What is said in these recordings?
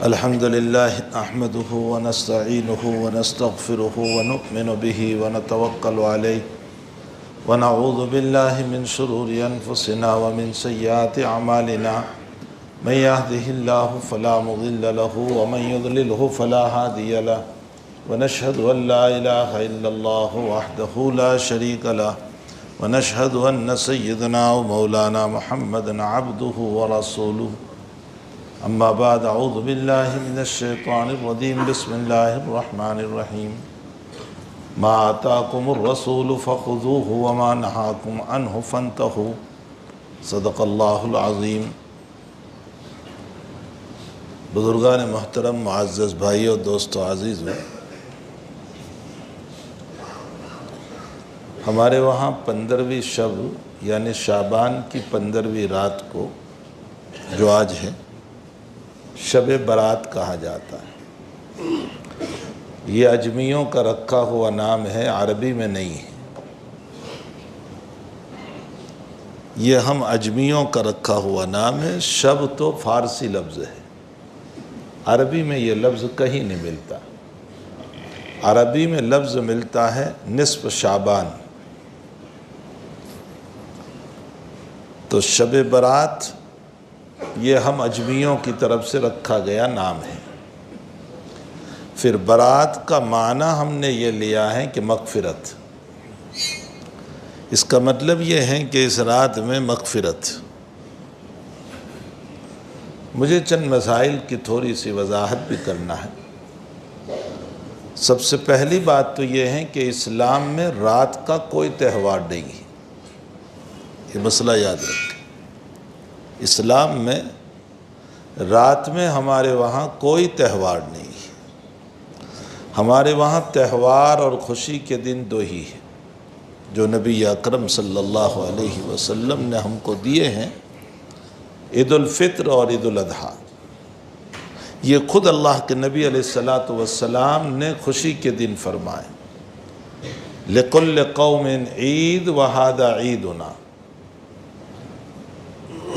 الحمد لله نحمده ونستعينه ونستغفره ونؤمن به ونتوكل عليه ونعوذ بالله من شرور أنفسنا ومن سيئات أعمالنا من يهده الله فلا مضل له ومن يضلله فلا هادي له ونشهد أن لا إله إلا الله وحده لا شريك له ونشهد أن سيدنا ومولانا محمدا عبده ورسوله اما بعد اعوذ باللہ من الشیطان الرجیم بسم اللہ الرحمن الرحیم ما آتاکم الرسول فخذوه وما نہاکم عنہ فانتہوا صدق اللہ العظیم۔ بزرگان محترم، معزز بھائیو، دوستو عزیزو، ہمارے وہاں 15ویں شب یعنی شعبان کی 15ویں رات کو جو آج ہے شب برات کہا جاتا ہے۔ یہ اجمیوں کا رکھا ہوا نام ہے، عربی میں نہیں ہے۔ یہ ہم اجمیوں کا رکھا ہوا نام ہے۔ شب تو فارسی لفظ ہے، عربی میں یہ لفظ کہیں نہیں ملتا۔ عربی میں لفظ ملتا ہے نصف شعبان۔ تو شب برات یہ ہم اجمیوں کی طرف سے رکھا گیا نام ہے۔ پھر برات کا معنی ہم نے یہ لیا ہے کہ مغفرت۔ اس کا مطلب یہ ہے کہ اس رات میں مغفرت۔ مجھے چند مسائل کی تھوڑی سی وضاحت بھی کرنا ہے۔ سب سے پہلی بات تو یہ ہے کہ اسلام میں رات کا کوئی تہوار نہیں ہے، یہ مسئلہ یاد رکھیں۔ اسلام میں رات میں ہمارے وہاں کوئی تہوار نہیں ہے۔ ہمارے وہاں تہوار اور خوشی کے دن دو ہی ہیں جو نبی اکرم صلی اللہ علیہ وسلم نے ہم کو دیے ہیں، عید الفطر اور عید الاضحیٰ۔ یہ خود اللہ کے نبی علیہ السلام نے خوشی کے دن فرمائے، لِكُلِّ قَوْمٍ عید وَهَذَا عِيدُنَا۔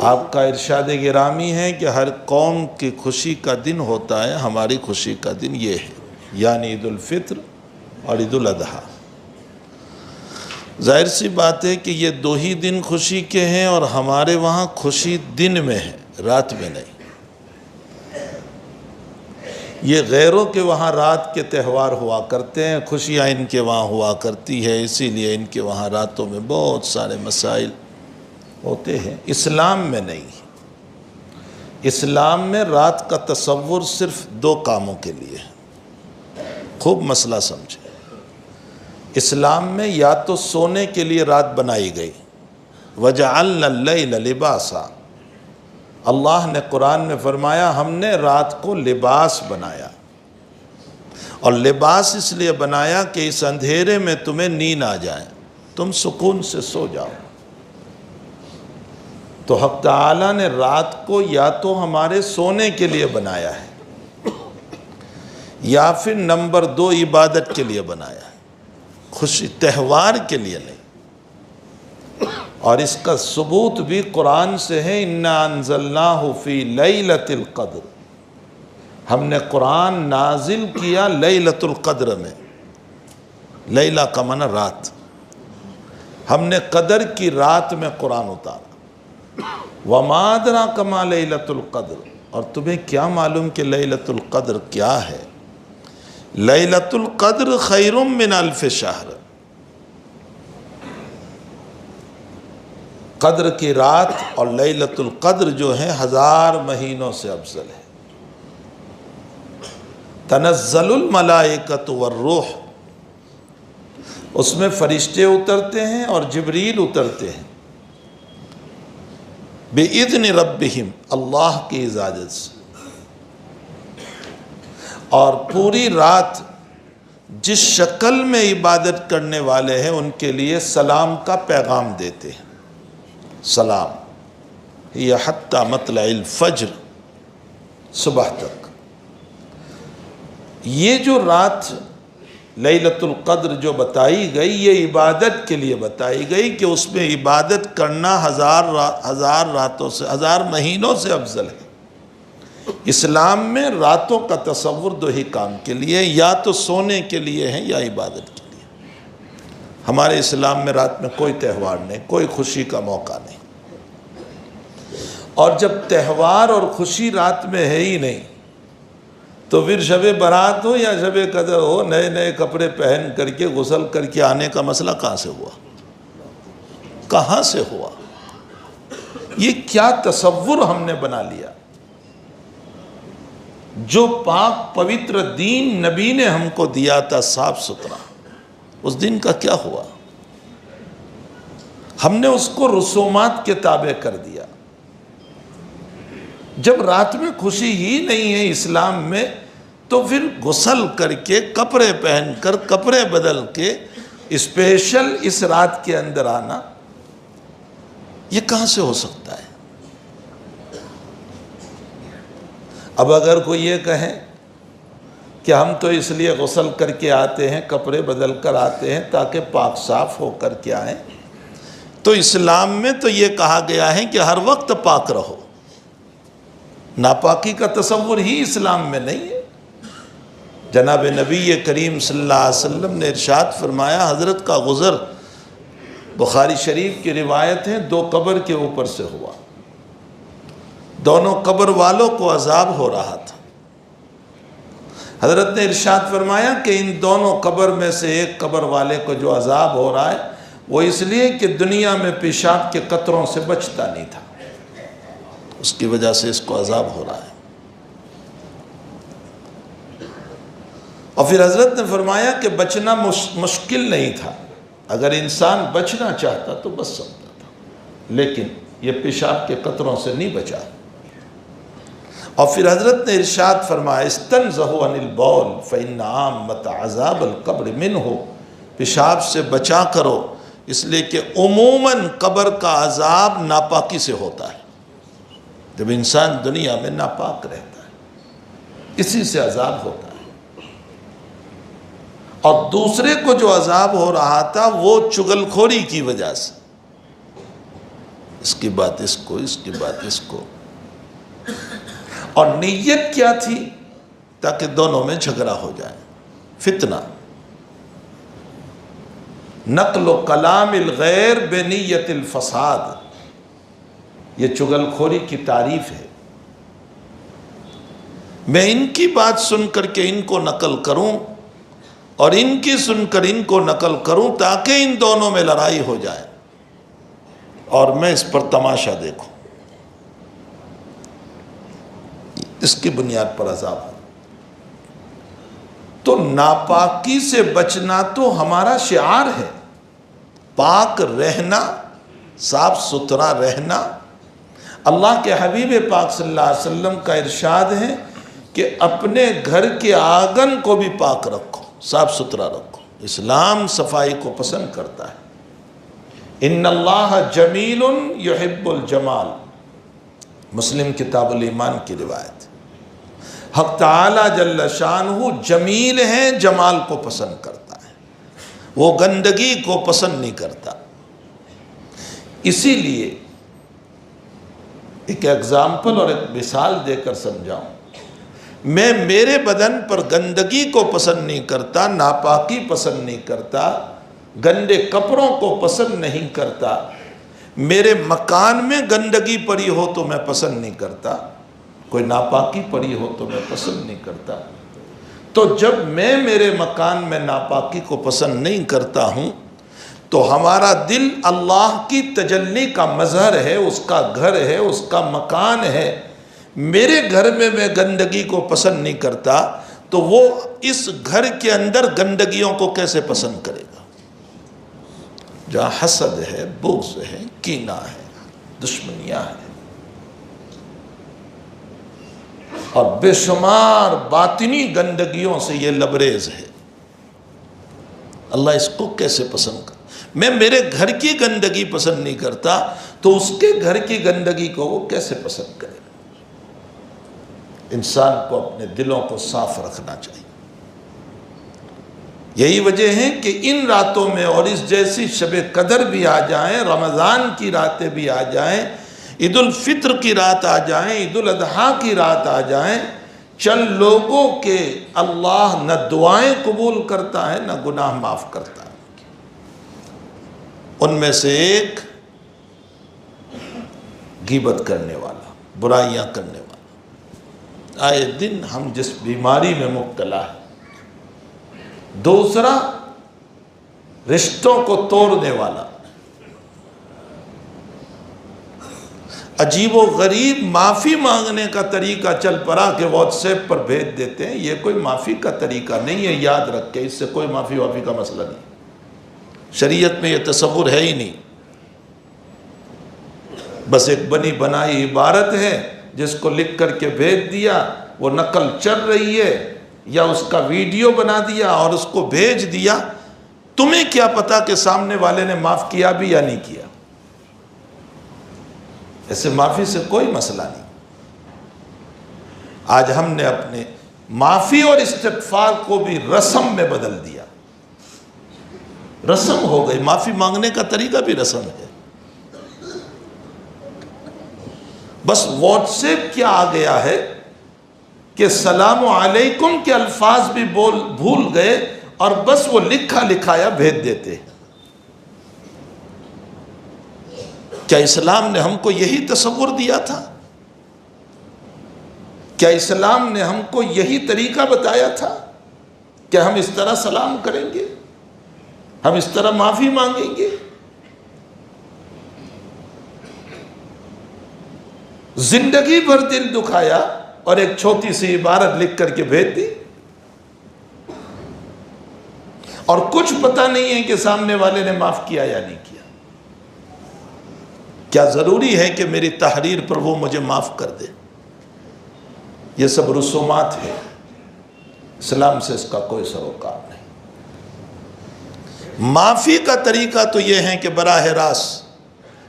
آپ کا ارشاد گرامی ہے کہ ہر قوم کی خوشی کا دن ہوتا ہے، ہماری خوشی کا دن یہ ہے، یعنی عید الفطر اور عید الاضحیٰ۔ ظاہر سی بات ہے کہ یہ دو ہی دن خوشی کے ہیں، اور ہمارے وہاں خوشی دن میں ہے، رات میں نہیں۔ یہ غیروں کے وہاں رات کے تہوار ہوا کرتے ہیں، خوشیاں ان کے وہاں ہوا کرتی ہے، اسی لیے ان کے وہاں راتوں میں بہت سارے مسائل ہوتے ہیں۔ اسلام میں نہیں۔ اسلام میں رات کا تصور صرف دو کاموں کے لیے ہے، خوب مسئلہ سمجھیں۔ اسلام میں یا تو سونے کے لیے رات بنائی گئی، وَجَعَلْنَا اللَّيْلَ لِبَاسًا۔ اللہ نے قرآن میں فرمایا ہم نے رات کو لباس بنایا، اور لباس اس لیے بنایا کہ اس اندھیرے میں تمہیں نیند آ جائے، تم سکون سے سو جاؤ۔ تو حق تعالیٰ نے رات کو یا تو ہمارے سونے کے لیے بنایا ہے، یا پھر نمبر 2 عبادت کے لیے بنایا ہے، خوشی تہوار کے لیے نہیں۔ اور اس کا ثبوت بھی قرآن سے ہے، اِنَّا أَنزَلْنَاهُ فِي لَيْلَةِ الْقَدْرِ۔ ہم نے قرآن نازل کیا لیلۃ القدر میں۔ لیلہ کا معنی رات۔ ہم نے قدر کی رات میں قرآن اتارا۔ وَمَا أَدْرَاكَ مَا لَيْلَةُ الْقَدْرِ۔ اور تمہیں کیا معلوم کہ لیلۃ القدر کیا ہے؟ لیلۃ القدر خیر من الف شہر۔ قدر کی رات اور لیلۃ القدر جو ہے 1000 مہینوں سے افضل ہے۔ تنزل الملائکۃ والروح، اس میں فرشتے اترتے ہیں اور جبریل اترتے ہیں، بِإِذْنِ رَبِّهِمْ، اللہ کی اجازت سے۔ اور پوری رات جس شکل میں عبادت کرنے والے ہیں ان کے لیے سلام کا پیغام دیتے ہیں۔ سلام یہ حتی مطلع الفجر، صبح تک۔ یہ جو رات لیلۃ القدر جو بتائی گئی، یہ عبادت کے لیے بتائی گئی کہ اس میں عبادت کرنا 1000 راتوں سے 1000 مہینوں سے افضل ہے۔ اسلام میں راتوں کا تصور دو ہی کام کے لیے، یا تو سونے کے لیے ہے یا عبادت کے لیے۔ ہمارے اسلام میں رات میں کوئی تہوار نہیں، کوئی خوشی کا موقع نہیں۔ اور جب تہوار اور خوشی رات میں ہے ہی نہیں تو پھر شب برات ہو یا شب قدر ہو، نئے نئے کپڑے پہن کر کے غسل کر کے آنے کا مسئلہ کہاں سے ہوا؟ کہاں سے ہوا؟ یہ کیا تصور ہم نے بنا لیا؟ جو پاک پوتر دین نبی نے ہم کو دیا تھا صاف ستھرا، اس دن کا کیا ہوا؟ ہم نے اس کو رسومات کے تابع کر دیا۔ جب رات میں خوشی ہی نہیں ہے اسلام میں، تو پھر غسل کر کے کپڑے پہن کر کپڑے بدل کے اسپیشل اس رات کے اندر آنا، یہ کہاں سے ہو سکتا ہے؟ اب اگر کوئی یہ کہے کہ ہم تو اس لیے غسل کر کے آتے ہیں، کپڑے بدل کر آتے ہیں تاکہ پاک صاف ہو کر کے آئیں، تو اسلام میں تو یہ کہا گیا ہے کہ ہر وقت پاک رہو۔ ناپاکی کا تصور ہی اسلام میں نہیں ہے۔ جناب نبی کریم صلی اللہ علیہ وسلم نے ارشاد فرمایا، حضرت کا غسل بخاری شریف کی روایت ہے، 2 قبر کے اوپر سے ہوا۔ دونوں قبر والوں کو عذاب ہو رہا تھا۔ حضرت نے ارشاد فرمایا کہ ان دونوں قبر میں سے ایک قبر والے کو جو عذاب ہو رہا ہے وہ اس لیے کہ دنیا میں پیشاب کے قطروں سے بچتا نہیں تھا، اس کی وجہ سے اس کو عذاب ہو رہا ہے۔ اور پھر حضرت نے فرمایا کہ بچنا مشکل نہیں تھا، اگر انسان بچنا چاہتا تو بچ سکتا تھا، لیکن یہ پیشاب کے قطروں سے نہیں بچا۔ اور پھر حضرت نے ارشاد فرمایا، استنزہوا عن البول فإن عامۃ عذاب القبر منہ، پیشاب سے بچا کرو، اس لیے کہ عموماً قبر کا عذاب ناپاکی سے ہوتا ہے۔ جب انسان دنیا میں ناپاک رہتا ہے، اسی سے عذاب ہوتا ہے۔ اور دوسرے کو جو عذاب ہو رہا تھا وہ چغل خوری کی وجہ سے، اس کی بات اس کو، اس کی بات اس کو، اور نیت کیا تھی؟ تاکہ دونوں میں جھگڑا ہو جائے، فتنہ۔ نقل و کلام الغیر بنیت الفساد، یہ چغل خوری کی تعریف ہے۔ میں ان کی بات سن کر کے ان کو نقل کروں اور ان کی سن کر ان کو نقل کروں تاکہ ان دونوں میں لڑائی ہو جائے اور میں اس پر تماشا دیکھوں، اس کی بنیاد پر عذاب ہو۔ تو ناپاکی سے بچنا تو ہمارا شعار ہے، پاک رہنا، صاف ستھرا رہنا۔ اللہ کے حبیب پاک صلی اللہ علیہ وسلم کا ارشاد ہے کہ اپنے گھر کے آنگن کو بھی پاک رکھو، صاف ستھرا رکھو۔ اسلام صفائی کو پسند کرتا ہے۔ ان اللہ جمیل یحب الجمال، مسلم کتاب الایمان کی روایت۔ حق تعالی جل شانہ جمیل ہے، جمال کو پسند کرتا ہے، وہ گندگی کو پسند نہیں کرتا۔ اسی لیے ایک ایگزامپل اور ایک مثال دے کر سمجھاؤں، میں میرے بدن پر گندگی کو پسند نہیں کرتا، ناپاکی پسند نہیں کرتا، گندے کپڑوں کو پسند نہیں کرتا، میرے مکان میں گندگی پڑی ہو تو میں پسند نہیں کرتا، کوئی ناپاکی پڑی ہو تو میں پسند نہیں کرتا۔ تو جب میں میرے مکان میں ناپاکی کو پسند نہیں کرتا ہوں تو ہمارا دل اللہ کی تجلی کا مظہر ہے، اس کا گھر ہے، اس کا مکان ہے۔ میرے گھر میں گندگی کو پسند نہیں کرتا تو وہ اس گھر کے اندر گندگیوں کو کیسے پسند کرے گا؟ جہاں حسد ہے، بغض ہے، کینہ ہے، دشمنیاں ہیں، اور بے شمار باطنی گندگیوں سے یہ لبریز ہے، اللہ اس کو کیسے پسند کرے؟ میں میرے گھر کی گندگی پسند نہیں کرتا تو اس کے گھر کی گندگی کو وہ کیسے پسند کرے؟ انسان کو اپنے دلوں کو صاف رکھنا چاہیے۔ یہی وجہ ہے کہ ان راتوں میں، اور اس جیسی شب قدر بھی آ جائیں، رمضان کی راتیں بھی آ جائیں، عید الفطر کی رات آ جائیں، عید الاضحیٰ کی رات آ جائیں، چند لوگوں کے اللہ نہ دعائیں قبول کرتا ہے نہ گناہ معاف کرتا ہے۔ ان میں سے ایک غیبت کرنے والا، برائیاں کرنے والا، آئے دن ہم جس بیماری میں مبتلا ہے۔ دوسرا رشتوں کو توڑنے والا، عجیب و غریب معافی مانگنے کا طریقہ چل پڑا کہ واٹس ایپ پر بھیج دیتے ہیں۔ یہ کوئی معافی کا طریقہ نہیں ہے، یاد رکھ کے، اس سے کوئی معافی وافی کا مسئلہ نہیں، شریعت میں یہ تصور ہے ہی نہیں۔ بس ایک بنی بنائی عبارت ہے جس کو لکھ کر کے بھیج دیا، وہ نقل چل رہی ہے، یا اس کا ویڈیو بنا دیا اور اس کو بھیج دیا۔ تمہیں کیا پتا کہ سامنے والے نے معاف کیا بھی یا نہیں کیا؟ ایسے معافی سے کوئی مسئلہ نہیں۔ آج ہم نے اپنے معافی اور استغفار کو بھی رسم میں بدل دیا، رسم ہو گئی، معافی مانگنے کا طریقہ بھی رسم ہے۔ بس واٹس ایپ کیا آ گیا ہے کہ السلام علیکم کے الفاظ بھی بھول گئے اور بس وہ لکھا لکھایا بھیج دیتے۔ کیا اسلام نے ہم کو یہی تصور دیا تھا؟ کیا اسلام نے ہم کو یہی طریقہ بتایا تھا کہ ہم اس طرح سلام کریں گے، ہم اس طرح معافی مانگیں گے؟ زندگی بھر دل دکھایا اور ایک چھوٹی سی عبارت لکھ کر کے بھیج دی، اور کچھ پتہ نہیں ہے کہ سامنے والے نے معاف کیا یا نہیں کیا۔ کیا ضروری ہے کہ میری تحریر پر وہ مجھے معاف کر دے؟ یہ سب رسومات ہے، اسلام سے اس کا کوئی سروکار نہیں۔ معافی کا طریقہ تو یہ ہے کہ براہ راست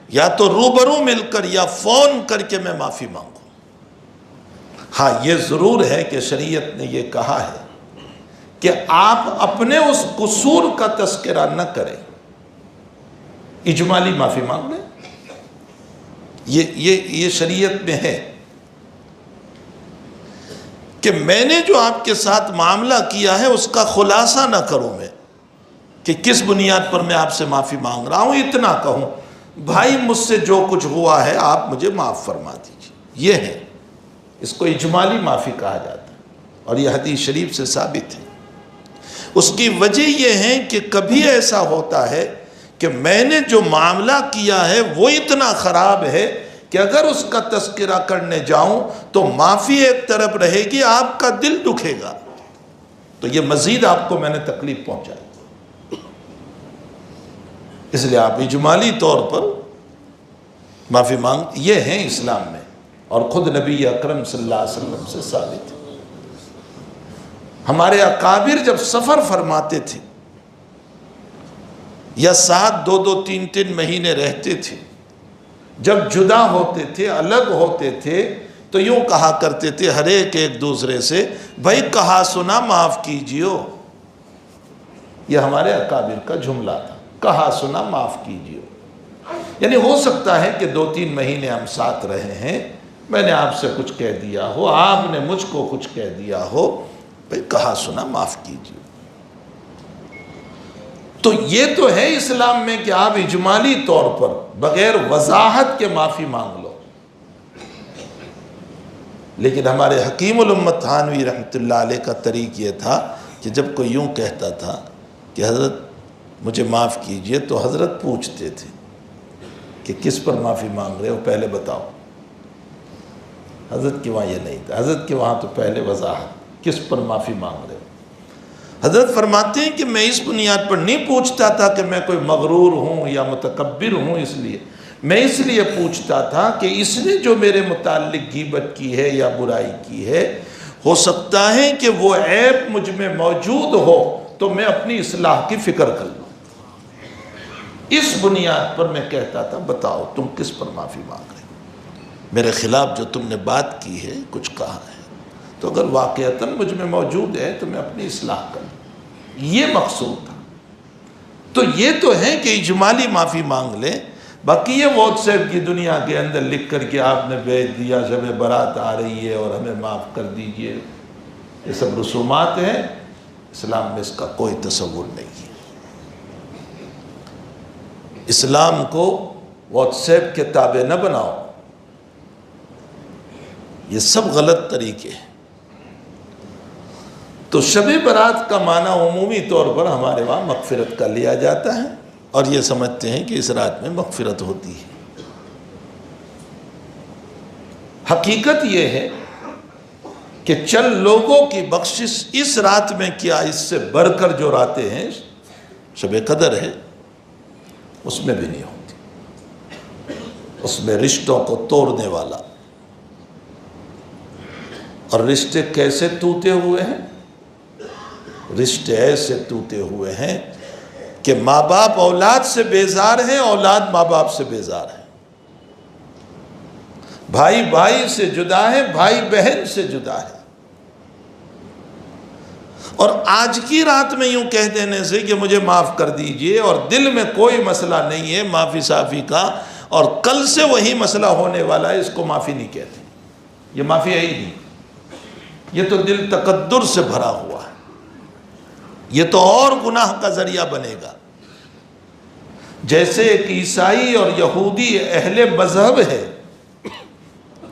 یا تو روبرو مل کر یا فون کر کے میں معافی مانگوں۔ ہاں یہ ضرور ہے کہ شریعت نے یہ کہا ہے کہ آپ اپنے اس قصور کا تذکرہ نہ کریں، اجمالی معافی مانگ لیں، یہ شریعت میں ہے کہ میں نے جو آپ کے ساتھ معاملہ کیا ہے اس کا خلاصہ نہ کروں میں کہ کس بنیاد پر میں آپ سے معافی مانگ رہا ہوں، اتنا کہوں بھائی مجھ سے جو کچھ ہوا ہے آپ مجھے معاف فرما دیجیے، یہ ہے، اس کو اجمالی معافی کہا جاتا ہے، اور یہ حدیث شریف سے ثابت ہے۔ اس کی وجہ یہ ہے کہ کبھی ایسا ہوتا ہے کہ میں نے جو معاملہ کیا ہے وہ اتنا خراب ہے کہ اگر اس کا تذکرہ کرنے جاؤں تو معافی ایک طرف رہے گی، آپ کا دل دکھے گا، تو یہ مزید آپ کو میں نے تکلیف پہنچائی۔ اس لیے آپ اجمالی طور پر معافی مانگ، یہ ہے اسلام میں، اور خود نبی اکرم صلی اللہ علیہ وسلم سے ثابت ہے۔ ہمارے اکابر جب سفر فرماتے تھے یا ساتھ 2-2 3-3 مہینے رہتے تھے، جب جدا ہوتے تھے، الگ ہوتے تھے، تو یوں کہا کرتے تھے ہر ایک دوسرے سے، بھائی کہا سنا معاف کیجیو۔ یہ ہمارے اکابر کا جملہ تھا، کہا سنا معاف کیجیے۔ یعنی ہو سکتا ہے کہ 2-3 مہینے ہم ساتھ رہے ہیں، میں نے آپ سے کچھ کہہ دیا ہو، آپ نے مجھ کو کچھ کہہ دیا ہو، بھئی کہا سنا معاف کیجیے۔ تو یہ تو ہے اسلام میں کہ آپ اجمالی طور پر بغیر وضاحت کے معافی مانگ لو، لیکن ہمارے حکیم الامت تھانوی رحمۃ اللہ علیہ کا طریق یہ تھا کہ جب کوئی یوں کہتا تھا کہ حضرت مجھے معاف کیجئے، تو حضرت پوچھتے تھے کہ کس پر معافی مانگ رہے ہو، پہلے بتاؤ۔ حضرت کے وہاں یہ نہیں تھا، حضرت کے وہاں تو پہلے وضاحت، کس پر معافی مانگ رہے ہو۔ حضرت فرماتے ہیں کہ میں اس بنیاد پر نہیں پوچھتا تھا کہ میں کوئی مغرور ہوں یا متکبر ہوں، اس لیے میں اس لیے پوچھتا تھا کہ اس نے جو میرے متعلق غیبت کی ہے یا برائی کی ہے، ہو سکتا ہے کہ وہ عیب مجھ میں موجود ہو تو میں اپنی اصلاح کی فکر کر لوں۔ اس بنیاد پر میں کہتا تھا بتاؤ تم کس پر معافی مانگ رہے ہو، میرے خلاف جو تم نے بات کی ہے، کچھ کہا ہے، تو اگر واقعتاً مجھ میں موجود ہے تو میں اپنی اصلاح کر لوں، یہ مقصود تھا۔ تو یہ تو ہے کہ اجمالی معافی مانگ لیں، باقی یہ واٹس ایپ کی دنیا کے اندر لکھ کر کے آپ نے بھیج دیا شب برات آ رہی ہے اور ہمیں معاف کر دیجئے، یہ سب رسومات ہیں، اسلام میں اس کا کوئی تصور نہیں ہے۔ اسلام کو واٹس ایپ کے تابع نہ بناؤ، یہ سب غلط طریقے ہیں۔ تو شب برات کا معنی عمومی طور پر ہمارے وہاں مغفرت کا لیا جاتا ہے، اور یہ سمجھتے ہیں کہ اس رات میں مغفرت ہوتی ہے۔ حقیقت یہ ہے کہ چند لوگوں کی بخشش اس رات میں کیا، اس سے بڑھ کر جو راتیں ہیں شب قدر ہے اس میں بھی نہیں ہوتی۔ اس میں رشتوں کو توڑنے والا، اور رشتے کیسے ٹوٹے ہوئے ہیں؟ رشتے ایسے ٹوٹے ہوئے ہیں کہ ماں باپ اولاد سے بیزار ہیں، اولاد ماں باپ سے بیزار ہیں، بھائی بھائی سے جدا ہے، بھائی بہن سے جدا ہے۔ اور آج کی رات میں یوں کہہ دینے سے کہ مجھے معاف کر دیجئے اور دل میں کوئی مسئلہ نہیں ہے معافی صافی کا، اور کل سے وہی مسئلہ ہونے والا ہے، اس کو معافی نہیں کہتے۔ یہ معافی ہے ہی نہیں، یہ تو دل تقدر سے بھرا ہوا ہے، یہ تو اور گناہ کا ذریعہ بنے گا۔ جیسے ایک عیسائی اور یہودی اہل مذہب ہے،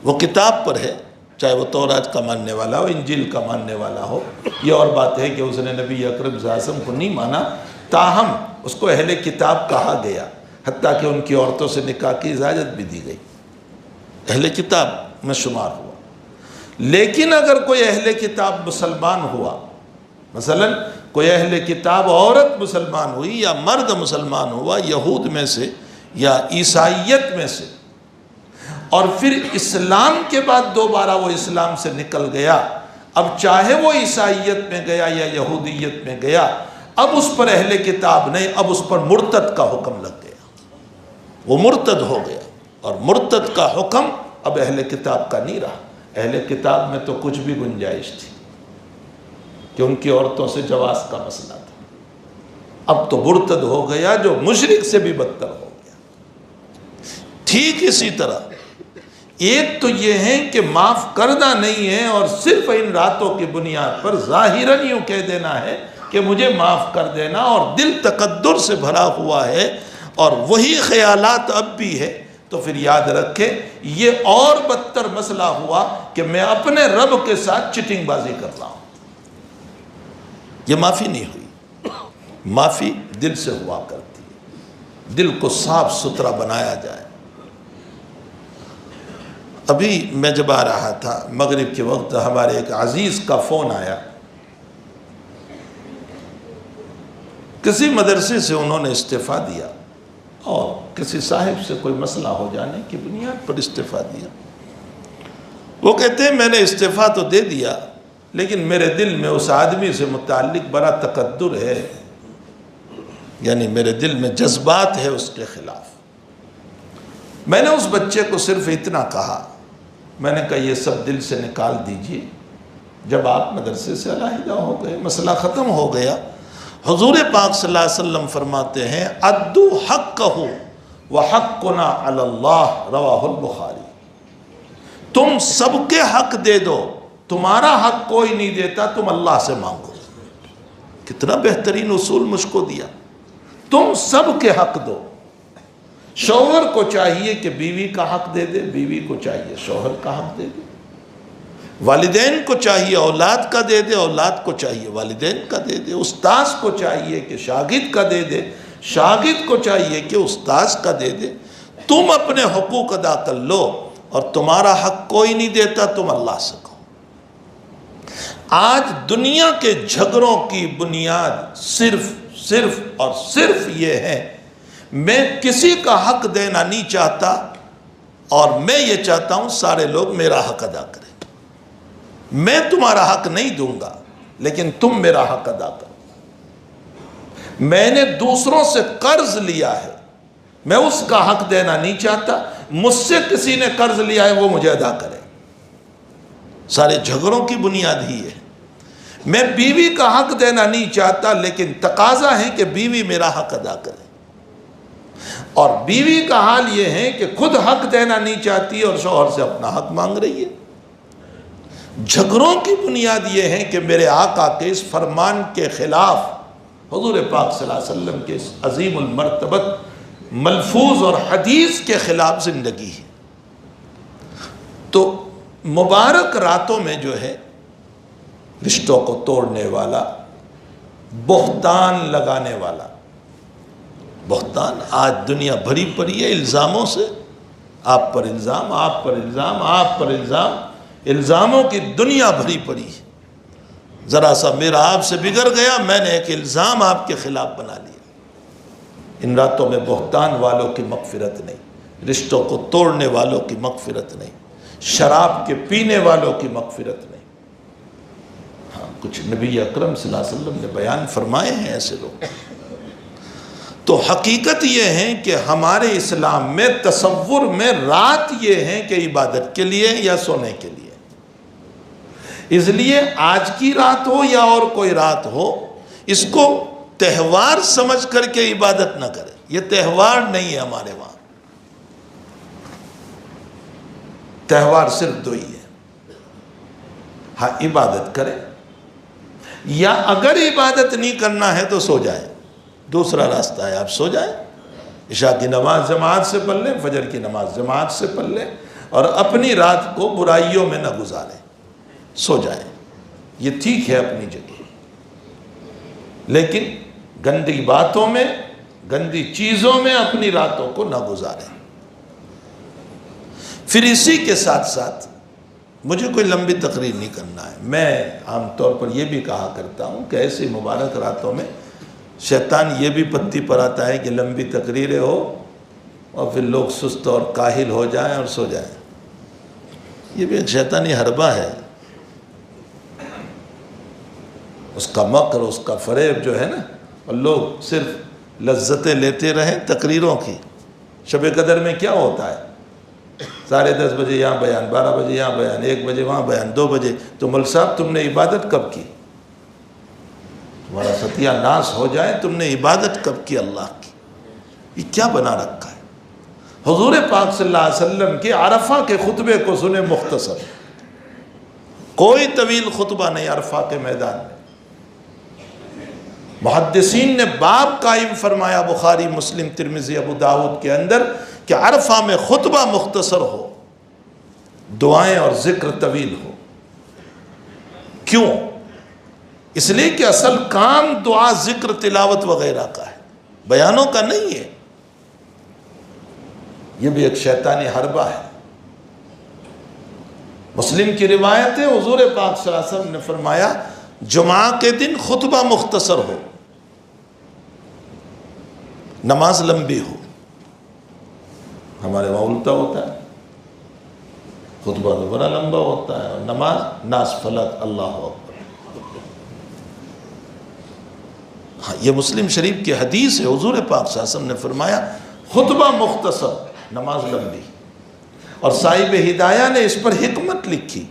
وہ کتاب پر ہے، چاہے وہ تورات کا ماننے والا ہو، انجیل کا ماننے والا ہو، یہ اور بات ہے کہ اس نے نبی اکرم صلی اللہ علیہ وسلم کو نہیں مانا، تاہم اس کو اہل کتاب کہا گیا، حتیٰ کہ ان کی عورتوں سے نکاح کی اجازت بھی دی گئی، اہل کتاب میں شمار ہوا۔ لیکن اگر کوئی اہل کتاب مسلمان ہوا، مثلا کوئی اہل کتاب عورت مسلمان ہوئی یا مرد مسلمان ہوا یہود میں سے یا عیسائیت میں سے، اور پھر اسلام کے بعد دوبارہ وہ اسلام سے نکل گیا، اب چاہے وہ عیسائیت میں گیا یا یہودیت میں گیا، اب اس پر اہل کتاب نہیں، اب اس پر مرتد کا حکم لگ گیا، وہ مرتد ہو گیا، اور مرتد کا حکم اب اہل کتاب کا نہیں رہا۔ اہل کتاب میں تو کچھ بھی گنجائش تھی کہ ان کی عورتوں سے جواز کا مسئلہ تھا، اب تو مرتد ہو گیا جو مشرک سے بھی بدتر ہو گیا۔ ٹھیک اسی طرح ایک تو یہ ہے کہ معاف کردہ نہیں ہے، اور صرف ان راتوں کی بنیاد پر ظاہراً یوں کہہ دینا ہے کہ مجھے معاف کر دینا، اور دل تقدر سے بھرا ہوا ہے اور وہی خیالات اب بھی ہے، تو پھر یاد رکھے یہ اور بدتر مسئلہ ہوا کہ میں اپنے رب کے ساتھ چٹنگ بازی کر رہا ہوں۔ یہ معافی نہیں ہوئی، معافی دل سے ہوا کرتی ہے، دل کو صاف ستھرا بنایا جائے۔ ابھی میں جب آ رہا تھا مغرب کے وقت ہمارے ایک عزیز کا فون آیا، کسی مدرسے سے انہوں نے استعفیٰ دیا، اور کسی صاحب سے کوئی مسئلہ ہو جانے کی بنیاد پر استعفیٰ دیا۔ وہ کہتے ہیں میں نے استعفیٰ تو دے دیا، لیکن میرے دل میں اس آدمی سے متعلق بڑا تقدر ہے، یعنی میرے دل میں جذبات ہے اس کے خلاف۔ میں نے اس بچے کو صرف اتنا کہا، میں نے کہا یہ سب دل سے نکال دیجئے، جب آپ مدرسے سے علیحدہ ہو گئے مسئلہ ختم ہو گیا۔ حضور پاک صلی اللہ علیہ وسلم فرماتے ہیں ادو حقہ وحقنا علی اللہ، رواہ البخاری۔ تم سب کے حق دے دو، تمہارا حق کوئی نہیں دیتا، تم اللہ سے مانگو۔ کتنا بہترین اصول مجھ کو دیا، تم سب کے حق دو۔ شوہر کو چاہیے کہ بیوی کا حق دے دے، بیوی کو چاہیے شوہر کا حق دے دے، والدین کو چاہیے اولاد کا دے دے، اولاد کو چاہیے والدین کا دے دے، استاذ کو چاہیے کہ شاگرد کا دے دے، شاگرد کو چاہیے کہ استاذ کا دے دے۔ تم اپنے حقوق ادا کر لو، اور تمہارا حق کوئی نہیں دیتا، تم اللہ سے کہو۔ آج دنیا کے جھگڑوں کی بنیاد صرف اور صرف یہ ہے، میں کسی کا حق دینا نہیں چاہتا، اور میں یہ چاہتا ہوں سارے لوگ میرا حق ادا کریں۔ میں تمہارا حق نہیں دوں گا، لیکن تم میرا حق ادا کرو۔ میں نے دوسروں سے قرض لیا ہے، میں اس کا حق دینا نہیں چاہتا، مجھ سے کسی نے قرض لیا ہے وہ مجھے ادا کرے۔ سارے جھگڑوں کی بنیاد ہی ہے۔ میں بیوی کا حق دینا نہیں چاہتا، لیکن تقاضا ہے کہ بیوی میرا حق ادا کرے۔ اور بیوی کا حال یہ ہے کہ خود حق دینا نہیں چاہتی اور شوہر سے اپنا حق مانگ رہی ہے۔ جھگڑوں کی بنیاد یہ ہے کہ میرے آقا کے اس فرمان کے خلاف، حضور پاک صلی اللہ علیہ وسلم کے اس عظیم المرتبت ملفوظ اور حدیث کے خلاف زندگی ہے۔ تو مبارک راتوں میں جو ہے رشتوں کو توڑنے والا، بہتان لگانے والا، بہتان آج دنیا بھری پڑی ہے الزاموں سے، آپ پر الزام، آپ پر الزام، آپ پر الزام، الزاموں کی دنیا بھری پڑی ہے۔ ذرا سا میرا آپ سے بگڑ گیا، میں نے ایک الزام آپ کے خلاف بنا لیا۔ ان راتوں میں بہتان والوں کی مغفرت نہیں، رشتوں کو توڑنے والوں کی مغفرت نہیں، شراب کے پینے والوں کی مغفرت نہیں۔ ہاں، کچھ نبی اکرم صلی اللہ علیہ وسلم نے بیان فرمائے ہیں ایسے لوگ۔ تو حقیقت یہ ہے کہ ہمارے اسلام میں تصور میں رات یہ ہے کہ عبادت کے لیے یا سونے کے لیے۔ اس لیے آج کی رات ہو یا اور کوئی رات ہو، اس کو تہوار سمجھ کر کے عبادت نہ کرے۔ یہ تہوار نہیں ہے ہمارے وہاں، تہوار صرف دو ہی ہے۔ ہاں، عبادت کرے، یا اگر عبادت نہیں کرنا ہے تو سو جائے۔ دوسرا راستہ ہے، آپ سو جائیں، عشاء کی نماز جماعت سے پڑھ لیں، فجر کی نماز جماعت سے پڑھ لیں، اور اپنی رات کو برائیوں میں نہ گزاریں، سو جائیں۔ یہ ٹھیک ہے اپنی جگہ، لیکن گندی باتوں میں، گندی چیزوں میں اپنی راتوں کو نہ گزاریں۔ پھر اسی کے ساتھ ساتھ مجھے کوئی لمبی تقریر نہیں کرنا ہے۔ میں عام طور پر یہ بھی کہا کرتا ہوں کہ ایسی مبارک راتوں میں شیطان یہ بھی پتی پر آتا ہے کہ لمبی تقریریں ہو اور پھر لوگ سست اور کاہل ہو جائیں اور سو جائیں۔ یہ بھی ایک شیطانی حربہ ہے۔ اس کا مکر، اس کا فریب جو ہے نا، اور لوگ صرف لذتیں لیتے رہیں تقریروں کی۔ شب قدر میں کیا ہوتا ہے؟ 10:30 بجے یہاں بیان، 12 بجے یہاں بیان، 1 بجے وہاں بیان، 2 بجے۔ تو مول صاحب تم نے عبادت کب کی؟ تمہارا ستیہ ناس ہو جائے، تم نے عبادت کب کی اللہ کی؟ یہ کیا بنا رکھا ہے؟ حضور پاک صلی اللہ علیہ وسلم کے عرفہ کے خطبے کو سنیں، مختصر، کوئی طویل خطبہ نہیں عرفہ کے میدان میں۔ محدثین نے باب قائم فرمایا بخاری، مسلم، ترمذی، ابو داؤد کے اندر کہ عرفہ میں خطبہ مختصر ہو، دعائیں اور ذکر طویل ہو۔ کیوں؟ اس لیے کہ اصل کام دعا، ذکر، تلاوت وغیرہ کا ہے، بیانوں کا نہیں ہے۔ یہ بھی ایک شیطانی حربہ ہے۔ مسلم کی روایت ہے، حضور پاک صلی اللہ علیہ وسلم نے فرمایا جمعہ کے دن خطبہ مختصر ہو، نماز لمبی ہو۔ ہمارے وہاں الٹا ہوتا ہے، خطبہ تو بڑا لمبا ہوتا ہے اور نماز ناس فلک، اللہ اکبر۔ ہاں، یہ مسلم شریف کی حدیث ہے، حضور پاک صلی اللہ علیہ وسلم نے فرمایا خطبہ مختصر، نماز لمبی۔ اور صاحب ہدایہ نے اس پر حکمت لکھی۔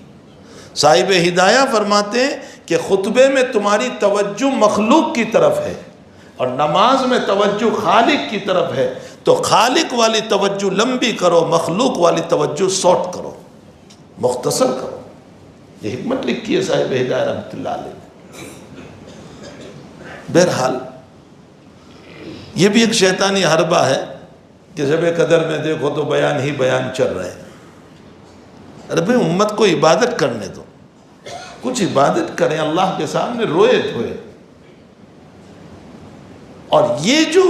صاحب ہدایہ فرماتے ہیں کہ خطبے میں تمہاری توجہ مخلوق کی طرف ہے اور نماز میں توجہ خالق کی طرف ہے، تو خالق والی توجہ لمبی کرو، مخلوق والی توجہ شارٹ کرو، مختصر کرو۔ یہ حکمت لکھی ہے صاحب ہدایہ رحمۃ اللہ علیہ نے۔ بہرحال یہ بھی ایک شیطانی حربہ ہے کہ شب قدر میں دیکھو تو بیان ہی بیان چل رہے ہیں۔ ارے بھئی امت کو عبادت کرنے دو، کچھ عبادت کریں، اللہ کے سامنے روئے دھوئے۔ اور یہ جو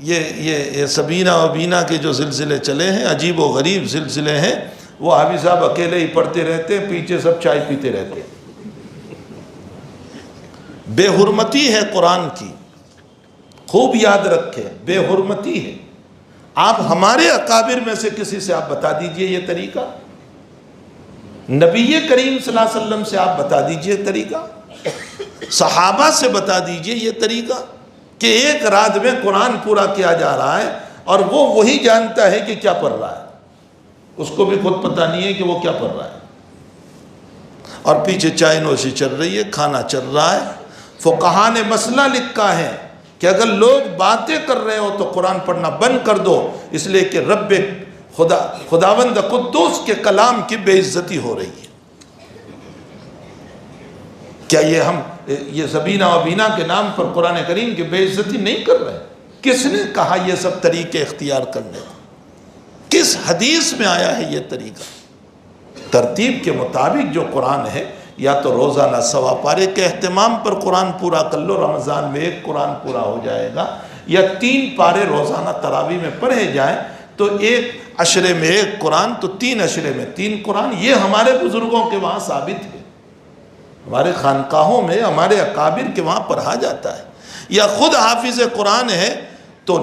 یہ سبینہ و بینا کے جو زلزلے چلے ہیں، عجیب و غریب زلزلے ہیں، وہ حافظ صاحب اکیلے ہی پڑھتے رہتے ہیں، پیچھے سب چائے پیتے رہتے ہیں۔ بے حرمتی ہے قرآن کی، خوب یاد رکھیں، بے حرمتی ہے۔ آپ ہمارے اکابر میں سے کسی سے آپ بتا دیجئے یہ طریقہ، نبی کریم صلی اللہ علیہ وسلم سے آپ بتا دیجئے طریقہ، صحابہ سے بتا دیجئے یہ طریقہ کہ ایک رات میں قرآن پورا کیا جا رہا ہے اور وہ وہی جانتا ہے کہ کیا پڑھ رہا ہے، اس کو بھی خود پتہ نہیں ہے کہ وہ کیا پڑھ رہا ہے، اور پیچھے چائے نوشی چل رہی ہے، کھانا چل رہا ہے۔ فقہاء نے مسئلہ لکھا ہے کہ اگر لوگ باتیں کر رہے ہو تو قرآن پڑھنا بند کر دو، اس لیے کہ رب خداوند قدوس کے کلام کی بے عزتی ہو رہی ہے۔ کیا یہ زبینہ و بینا کے نام پر قرآن کریم کی بے عزتی نہیں کر رہے؟ کس نے کہا یہ سب طریقے اختیار کرنے؟ کس حدیث میں آیا ہے یہ طریقہ؟ ترتیب کے مطابق جو قرآن ہے، یا تو روزانہ 100 پارے کے اہتمام پر قرآن پورا کر لو، رمضان میں 1 قرآن پورا ہو جائے گا، یا 3 پارے روزانہ تراویح میں پڑھے جائیں تو 1 عشرے میں 1 قرآن، تو 3 عشرے میں 3 قرآن۔ یہ ہمارے بزرگوں کے وہاں ثابت ہے، ہمارے خانقاہوں میں ہمارے اکابر کے وہاں پڑھا جاتا ہے۔ یا خود حافظ قرآن ہے تو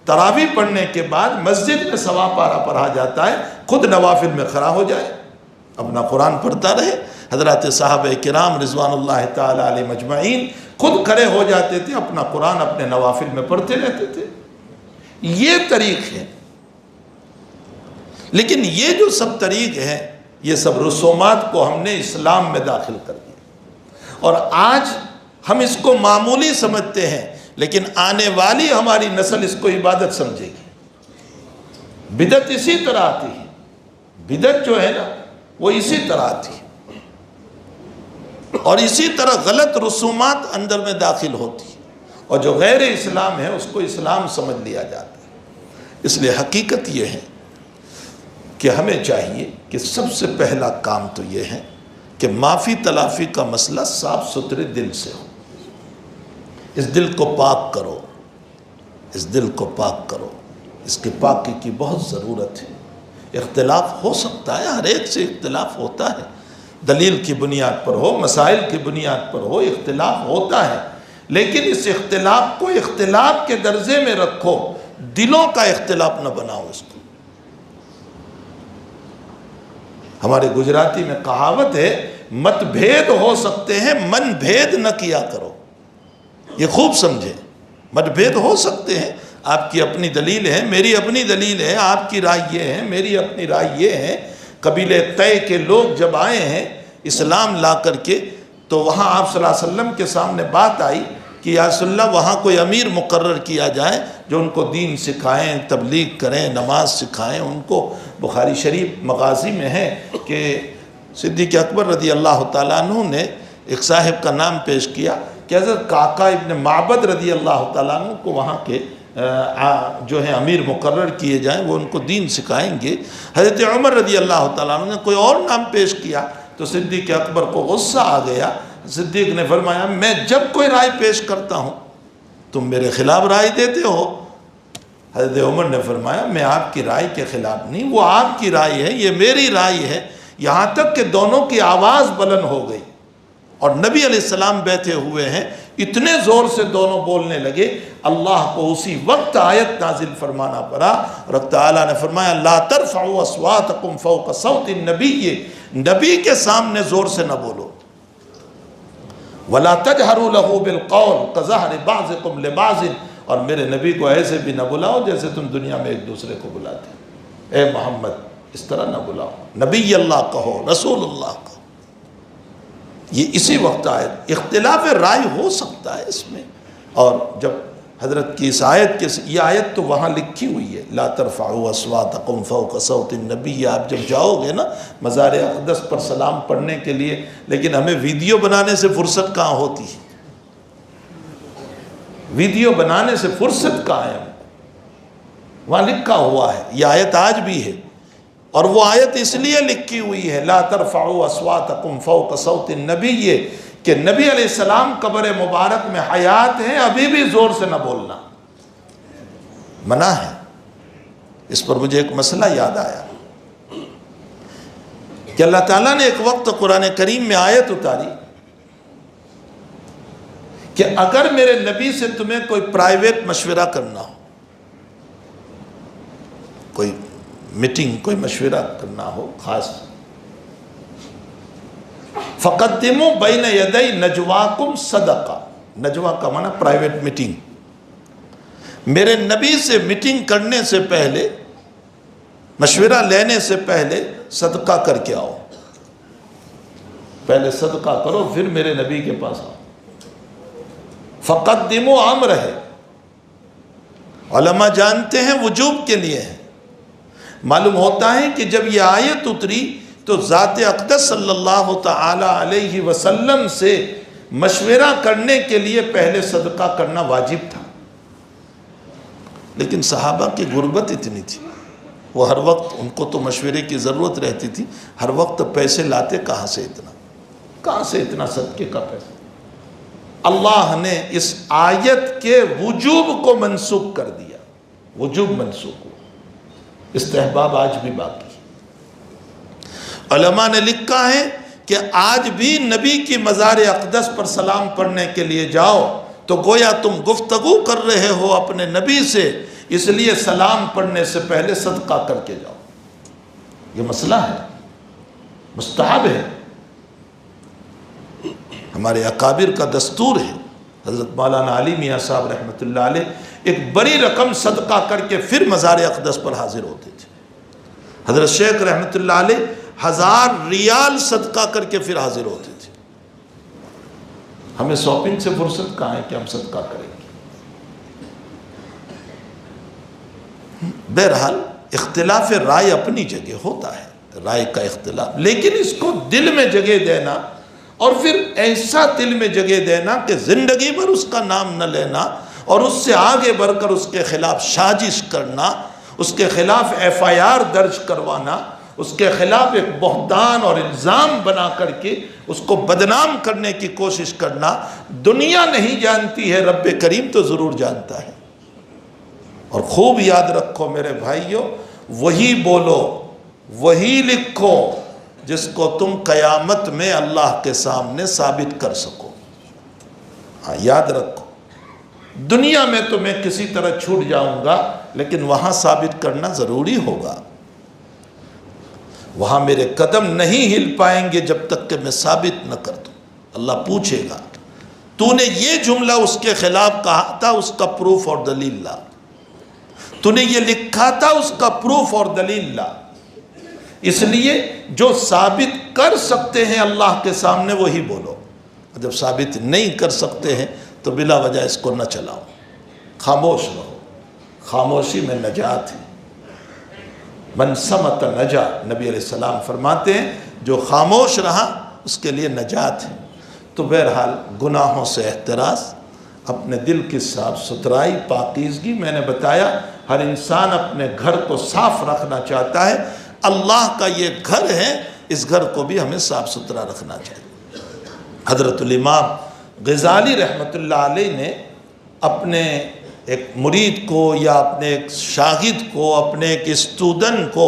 تراویح پڑھنے کے بعد مسجد میں 100 پارہ پڑھا جاتا ہے، خود نوافل میں کھڑا ہو جائے، اپنا قرآن پڑھتا رہے۔ حضرات صحابہ کرام رضوان اللہ تعالی علیہ مجمعین خود کھڑے ہو جاتے تھے، اپنا قرآن اپنے نوافل میں پڑھتے رہتے تھے۔ یہ طریق ہے، لیکن یہ جو سب طریق ہیں، یہ سب رسومات کو ہم نے اسلام میں داخل کر دیا، اور آج ہم اس کو معمولی سمجھتے ہیں، لیکن آنے والی ہماری نسل اس کو عبادت سمجھے گی۔ بدعت اسی طرح آتی ہے، بدعت جو ہے نا وہ اسی طرح آتی ہے، اور اسی طرح غلط رسومات اندر میں داخل ہوتی ہے، اور جو غیر اسلام ہے اس کو اسلام سمجھ لیا جاتا ہے۔ اس لیے حقیقت یہ ہے کہ ہمیں چاہیے کہ سب سے پہلا کام تو یہ ہے کہ معافی تلافی کا مسئلہ صاف ستھرے دل سے ہو۔ اس دل کو پاک کرو، اس دل کو پاک کرو، اس کے پاکی کی بہت ضرورت ہے۔ اختلاف ہو سکتا ہے، ہر ایک سے اختلاف ہوتا ہے، دلیل کی بنیاد پر ہو، مسائل کی بنیاد پر ہو، اختلاف ہوتا ہے، لیکن اس اختلاف کو اختلاف کے درجے میں رکھو، دلوں کا اختلاف نہ بناؤ اس کو۔ ہمارے گجراتی میں کہاوت ہے، مت بھید ہو سکتے ہیں، من بھید نہ کیا کرو۔ یہ خوب سمجھے، مت بھید ہو سکتے ہیں، آپ کی اپنی دلیل ہے، میری اپنی دلیل ہے، آپ کی رائے یہ ہے، میری اپنی رائے یہ ہے۔ قبیلے طے کے لوگ جب آئے ہیں اسلام لا کر کے، تو وہاں آپ صلی اللہ علیہ وسلم کے سامنے بات آئی کہ یا رسول اللہ وہاں کوئی امیر مقرر کیا جائے جو ان کو دین سکھائیں، تبلیغ کریں، نماز سکھائیں ان کو۔ بخاری شریف مغازی میں ہے کہ صدیق اکبر رضی اللہ تعالیٰ عنہ نے ایک صاحب کا نام پیش کیا کہ حضرت قعقاع ابن معبد رضی اللہ تعالیٰ عنہ کو وہاں کے جو ہیں امیر مقرر کیے جائیں، وہ ان کو دین سکھائیں گے۔ حضرت عمر رضی اللہ تعالیٰ عنہ نے کوئی اور نام پیش کیا تو صدیق اکبر کو غصہ آ گیا۔ صدیق نے فرمایا، میں جب کوئی رائے پیش کرتا ہوں تم میرے خلاف رائے دیتے ہو۔ حضرت عمر نے فرمایا، میں آپ کی رائے کے خلاف نہیں، وہ آپ کی رائے ہے، یہ میری رائے ہے۔ یہاں تک کہ دونوں کی آواز بلند ہو گئی، اور نبی علیہ السلام بیٹھے ہوئے ہیں، اتنے زور سے دونوں بولنے لگے، اللہ کو اسی وقت آیت نازل فرمانا پڑا۔ رب تعالیٰ نے فرمایا، لا ترفعوا اصواتکم فوق صوت النبی، نبی کے سامنے زور سے نہ بولو۔ ولا تجہروا لہ بالقول کجہر بعضکم لبعض، اور میرے نبی کو ایسے بھی نہ بلاؤ جیسے تم دنیا میں ایک دوسرے کو بلاتے۔ اے محمد اس طرح نہ بلاؤ، نبی اللہ کہو، رسول اللہ کہو۔ یہ اسی وقت آیت، اختلاف رائے ہو سکتا ہے اس میں، اور جب حضرت کی اس آیت کے، یہ آیت تو وہاں لکھی ہوئی ہے، لا ترفعوا اصواتکم فوق صوت النبی۔ آپ جب جاؤ گے نا مزار اقدس پر سلام پڑھنے کے لیے، لیکن ہمیں ویڈیو بنانے سے فرصت کہاں ہوتی ہے، ویڈیو بنانے سے فرصت کہاں ہے؟ وہاں لکھا ہوا ہے، یہ آیت آج بھی ہے، اور وہ آیت اس لیے لکھی ہوئی ہے، لا ترفعوا اصواتکم فوق صوت النبی، کہ نبی علیہ السلام قبر مبارک میں حیات ہیں، ابھی بھی زور سے نہ بولنا منع ہے۔ اس پر مجھے ایک مسئلہ یاد آیا کہ اللہ تعالیٰ نے ایک وقت قرآن کریم میں آیت اتاری کہ اگر میرے نبی سے تمہیں کوئی پرائیویٹ مشورہ کرنا ہو، کوئی میٹنگ، کوئی مشورہ کرنا ہو خاص، فقدموا بین یدی نجواکم صدقہ، نجوا کا معنی پرائیویٹ میٹنگ، میرے نبی سے میٹنگ کرنے سے پہلے، مشورہ لینے سے پہلے صدقہ کر کے آؤ، پہلے صدقہ کرو پھر میرے نبی کے پاس آؤ۔ فقدموا امر ہے، علماء جانتے ہیں وجوب کے لیے ہے۔ معلوم ہوتا ہے کہ جب یہ آیت اتری تو ذات اقدس صلی اللہ تعالی علیہ وسلم سے مشورہ کرنے کے لیے پہلے صدقہ کرنا واجب تھا، لیکن صحابہ کی غربت اتنی تھی، وہ ہر وقت ان کو تو مشورے کی ضرورت رہتی تھی، ہر وقت پیسے لاتے کہاں سے اتنا صدقے کا پیسہ۔ اللہ نے اس آیت کے وجوب کو منسوخ کر دیا، وجوب منسوخ ہوا، استحباب آج بھی باقی۔ علماء نے لکھا ہے کہ آج بھی نبی کی مزار اقدس پر سلام پڑھنے کے لیے جاؤ تو گویا تم گفتگو کر رہے ہو اپنے نبی سے، اس لیے سلام پڑھنے سے پہلے صدقہ کر کے جاؤ۔ یہ مسئلہ ہے، مستحب ہے، ہمارے اکابر کا دستور ہے۔ حضرت مولانا علی میاں صاحب رحمۃ اللہ علیہ ایک بڑی رقم صدقہ کر کے پھر مزار اقدس پر حاضر ہوتے تھے۔ حضرت شیخ رحمۃ اللہ علیہ 1000 ریال صدقہ کر کے پھر حاضر ہوتے تھے۔ ہمیں شاپنگ سے فرصت کہاں ہے کہ ہم صدقہ کریں گے؟ بہرحال اختلاف رائے اپنی جگہ ہوتا ہے، رائے کا اختلاف، لیکن اس کو دل میں جگہ دینا اور پھر ایسا دل میں جگہ دینا کہ زندگی بھر اس کا نام نہ لینا اور اس سے آگے بڑھ کر اس کے خلاف سازش کرنا، اس کے خلاف FIR درج کروانا، اس کے خلاف ایک بہتان اور الزام بنا کر کے اس کو بدنام کرنے کی کوشش کرنا، دنیا نہیں جانتی ہے، رب کریم تو ضرور جانتا ہے۔ اور خوب یاد رکھو میرے بھائیو، وہی بولو، وہی لکھو جس کو تم قیامت میں اللہ کے سامنے ثابت کر سکو۔ ہاں یاد رکھو، دنیا میں تو میں کسی طرح چھوٹ جاؤں گا، لیکن وہاں ثابت کرنا ضروری ہوگا۔ وہاں میرے قدم نہیں ہل پائیں گے جب تک کہ میں ثابت نہ کر دوں۔ اللہ پوچھے گا تو نے یہ جملہ اس کے خلاف کہا تھا، اس کا پروف اور دلیل لا۔ تو نے یہ لکھا تھا، اس کا پروف اور دلیل لا۔ اس لیے جو ثابت کر سکتے ہیں اللہ کے سامنے وہی بولو، جب ثابت نہیں کر سکتے ہیں تو بلا وجہ اس کو نہ چلاؤ، خاموش رہو۔ خاموشی میں نجات ہے، من صمت نجا، نبی علیہ السلام فرماتے ہیں جو خاموش رہا اس کے لیے نجات ہے۔ تو بہرحال گناہوں سے احتراز، اپنے دل کی صاف ستھرائی، پاکیزگی، میں نے بتایا ہر انسان اپنے گھر کو صاف رکھنا چاہتا ہے، اللہ کا یہ گھر ہے، اس گھر کو بھی ہمیں صاف ستھرا رکھنا چاہیے۔ حضرت الامام غزالی رحمۃ اللہ علیہ نے اپنے ایک مرید کو یا اپنے ایک شاگرد کو، اپنے ایک اسٹوڈنٹ کو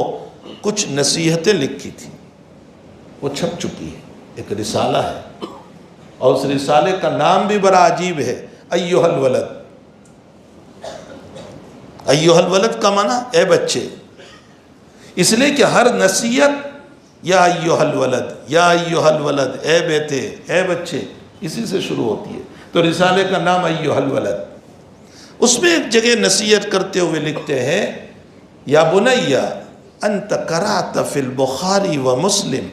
کچھ نصیحتیں لکھی تھیں، وہ چھپ چکی ہے، ایک رسالہ ہے، اور اس رسالے کا نام بھی بڑا عجیب ہے، ایھا الولد۔ ایھا الولد کا معنی اے بچے، اس لیے کہ ہر نصیحت یا ایھا الولد، یا ایھا الولد، اے بیٹے، اے بچے، اسی سے شروع ہوتی ہے۔ تو رسالے کا نام ایھا الولد۔ اس میں ایک جگہ نصیحت کرتے ہوئے لکھتے ہیں، یا بنی انت قرأت فی البخاری و مسلم،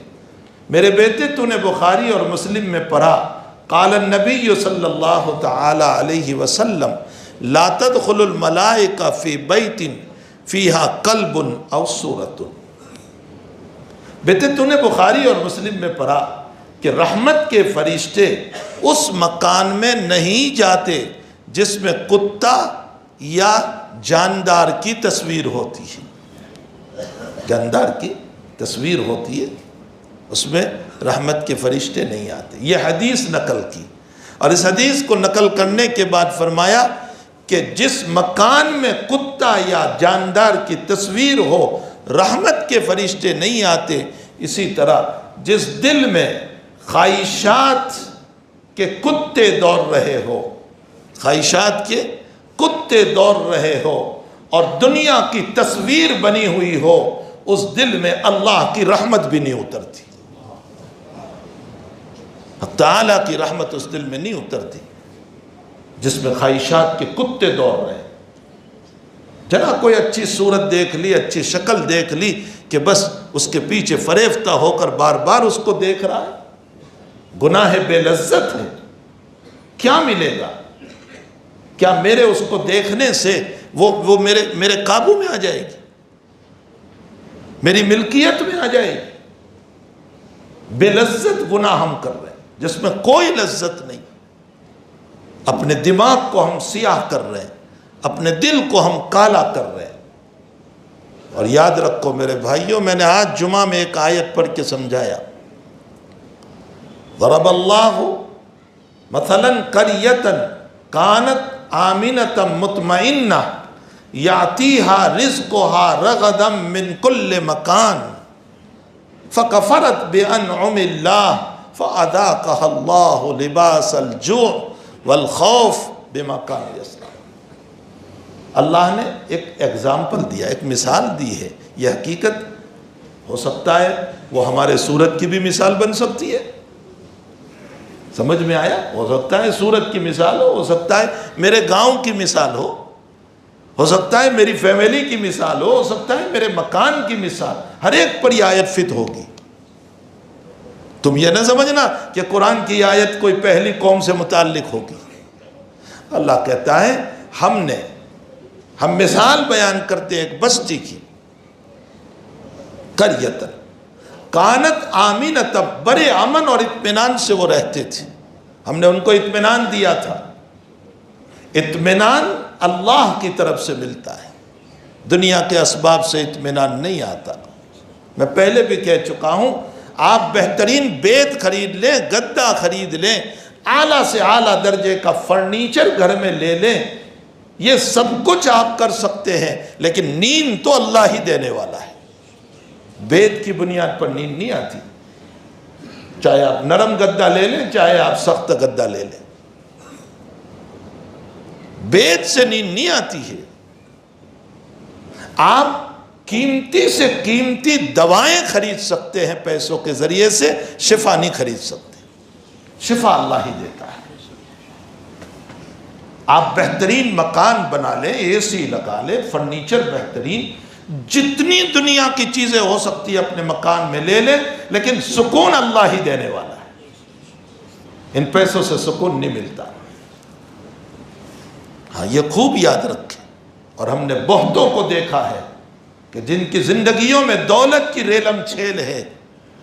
میرے بیٹے تو نے بخاری اور مسلم میں پڑھا، قال النبی صلی اللہ تعالی علیہ وسلم لا تدخل الملائکہ فی بیت فیہا قلب او صورت۔ بیٹے تو نے بخاری اور مسلم میں پڑھا کہ رحمت کے فرشتے اس مکان میں نہیں جاتے جس میں کتا یا جاندار کی تصویر ہوتی ہے، جاندار کی تصویر ہوتی ہے، اس میں رحمت کے فرشتے نہیں آتے۔ یہ حدیث نقل کی، اور اس حدیث کو نقل کرنے کے بعد فرمایا کہ جس مکان میں کتا یا جاندار کی تصویر ہو رحمت کے فرشتے نہیں آتے، اسی طرح جس دل میں خواہشات کے کتے دوڑ رہے ہو، خواہشات کے کتے دوڑ رہے ہو اور دنیا کی تصویر بنی ہوئی ہو، اس دل میں اللہ کی رحمت بھی نہیں اترتی، تعالیٰ کی رحمت اس دل میں نہیں اترتی جس میں خواہشات کے کتے دوڑ رہے ہیں۔ جنا کوئی اچھی صورت دیکھ لی، اچھی شکل دیکھ لی کہ بس اس کے پیچھے فریفتہ ہو کر بار بار اس کو دیکھ رہا ہے، گناہ بے لذت ہے۔ کیا ملے گا؟ کیا میرے اس کو دیکھنے سے وہ میرے قابو میں آ جائے گی، میری ملکیت میں آ جائے گی۔ بے لذت گناہ ہم کر رہے ہیں جس میں کوئی لذت نہیں، اپنے دماغ کو ہم سیاہ کر رہے ہیں، اپنے دل کو ہم کالا کر رہے ہیں۔ اور یاد رکھو میرے بھائیوں، میں نے آج جمعہ میں ایک آیت پڑھ کے سمجھایا، ضرب اللہ مثلا قریۃ کانت آمنۃ مطمئنہ یأتیہا رزقہا رغدا من کل مکان فکفرت بانعم اللہ فاذاقہا اللہ لباس الجوع والخوف بما کانوا یصنعون۔ اللہ نے ایک ایگزامپل دیا، ایک مثال دی ہے۔ یہ حقیقت ہو سکتا ہے وہ ہمارے سورت کی بھی مثال بن سکتی ہے، سمجھ میں آیا؟ ہو سکتا ہے سورت کی مثال ہو سکتا ہے میرے گاؤں کی مثال ہو سکتا ہے میری فیملی کی مثال ہو سکتا ہے میرے مکان کی مثال، ہر ایک پر یہ آیت فٹ ہوگی۔ تم یہ نہ سمجھنا کہ قرآن کی آیت کوئی پہلی قوم سے متعلق ہوگی۔ اللہ کہتا ہے ہم مثال بیان کرتے ایک بستی کی، قریۃ کانت آمنۃ، بڑے امن اور اطمینان سے وہ رہتے تھے، ہم نے ان کو اطمینان دیا تھا۔ اطمینان اللہ کی طرف سے ملتا ہے، دنیا کے اسباب سے اطمینان نہیں آتا۔ میں پہلے بھی کہہ چکا ہوں، آپ بہترین بیت خرید لیں، گدا خرید لیں، اعلیٰ سے اعلیٰ درجے کا فرنیچر گھر میں لے لیں، یہ سب کچھ آپ کر سکتے ہیں، لیکن نیند تو اللہ ہی دینے والا ہے۔ بیت کی بنیاد پر نیند نہیں آتی، چاہے آپ نرم گدا لے لیں چاہے آپ سخت گدا لے لیں، بیت سے نیند نہیں آتی ہے۔ آپ قیمتی سے قیمتی دوائیں خرید سکتے ہیں پیسوں کے ذریعے سے، شفا نہیں خرید سکتے، شفا اللہ ہی دیتا ہے۔ آپ بہترین مکان بنا لیں، اے سی لگا لیں، فرنیچر بہترین، جتنی دنیا کی چیزیں ہو سکتی ہے اپنے مکان میں لے لیں، لیکن سکون اللہ ہی دینے والا ہے، ان پیسوں سے سکون نہیں ملتا۔ ہاں یہ خوب یاد رکھیں۔ اور ہم نے بہتوں کو دیکھا ہے کہ جن کی زندگیوں میں دولت کی ریلم چھیل ہے،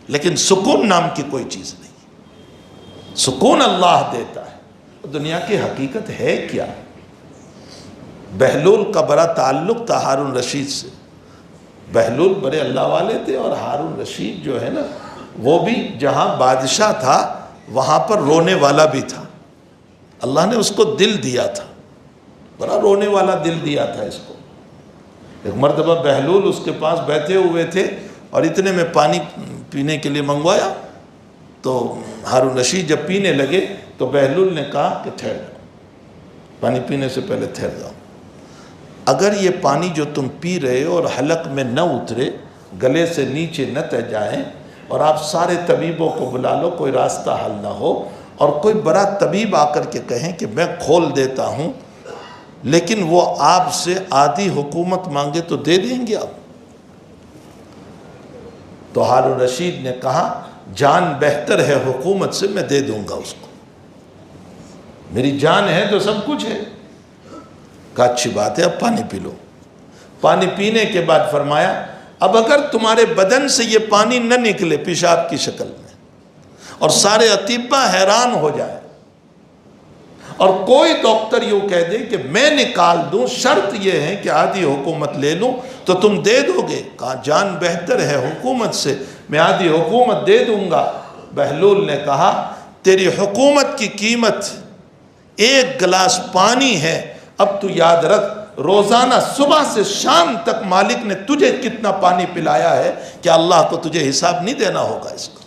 لیکن سکون نام کی کوئی چیز نہیں۔ سکون اللہ دیتا ہے۔ دنیا کی حقیقت ہے کیا؟ بہلول کا بڑا تعلق تھا ہارون رشید سے، بہلول بڑے اللہ والے تھے، اور ہارون رشید جو ہے نا وہ بھی جہاں بادشاہ تھا وہاں پر رونے والا بھی تھا۔ اللہ نے اس کو دل دیا تھا، بڑا رونے والا دل دیا تھا اس کو۔ ایک مرتبہ بہلول اس کے پاس بیٹھے ہوئے تھے اور اتنے میں پانی پینے کے لیے منگوایا، تو ہارون رشید جب پینے لگے تو بہلول نے کہا کہ ٹھہر جاؤ، پانی پینے سے پہلے ٹھہر جاؤ، اگر یہ پانی جو تم پی رہے ہو اور حلق میں نہ اترے، گلے سے نیچے نہ تہ جائیں، اور آپ سارے طبیبوں کو بلا لو کوئی راستہ حل نہ ہو، اور کوئی بڑا طبیب آ کر کے کہیں کہ میں کھول دیتا ہوں، لیکن وہ آپ سے آدھی حکومت مانگے تو دے دیں گے آپ؟ تو ہارون رشید نے کہا جان بہتر ہے حکومت سے، میں دے دوں گا اس کو، میری جان ہے تو سب کچھ ہے۔ کہا اچھی بات ہے، اب پانی پی لو۔ پانی پینے کے بعد فرمایا اب اگر تمہارے بدن سے یہ پانی نہ نکلے پیشاب کی شکل میں، اور سارے اطباء حیران ہو جائے، اور کوئی ڈاکٹر یوں کہہ دے کہ میں نکال دوں، شرط یہ ہے کہ آدھی حکومت لے لوں، تو تم دے دو گے؟ کہا جان بہتر ہے حکومت سے، میں آدھی حکومت دے دوں گا۔ بہلول نے کہا تیری حکومت کی قیمت ایک گلاس پانی ہے، اب تو یاد رکھ روزانہ صبح سے شام تک مالک نے تجھے کتنا پانی پلایا ہے کہ اللہ کو تجھے حساب نہیں دینا ہوگا اس کا،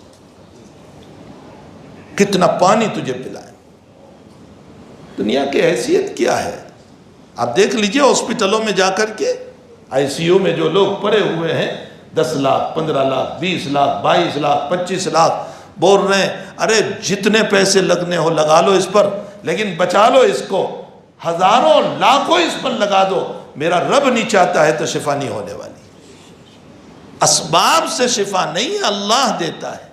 کتنا پانی تجھے پلایا۔ دنیا کی حیثیت کیا ہے؟ آپ دیکھ لیجئے ہاسپٹلوں میں جا کر کے، آئی سی یو میں جو لوگ پڑے ہوئے ہیں، 10 لاکھ 15 لاکھ 20 لاکھ 22 لاکھ 25 لاکھ بول رہے ہیں ارے جتنے پیسے لگنے ہو لگا لو اس پر، لیکن بچا لو اس کو، ہزاروں لاکھوں اس پر لگا دو، میرا رب نہیں چاہتا ہے تو شفا نہیں ہونے والی۔ اسباب سے شفا نہیں ہے، اللہ دیتا ہے،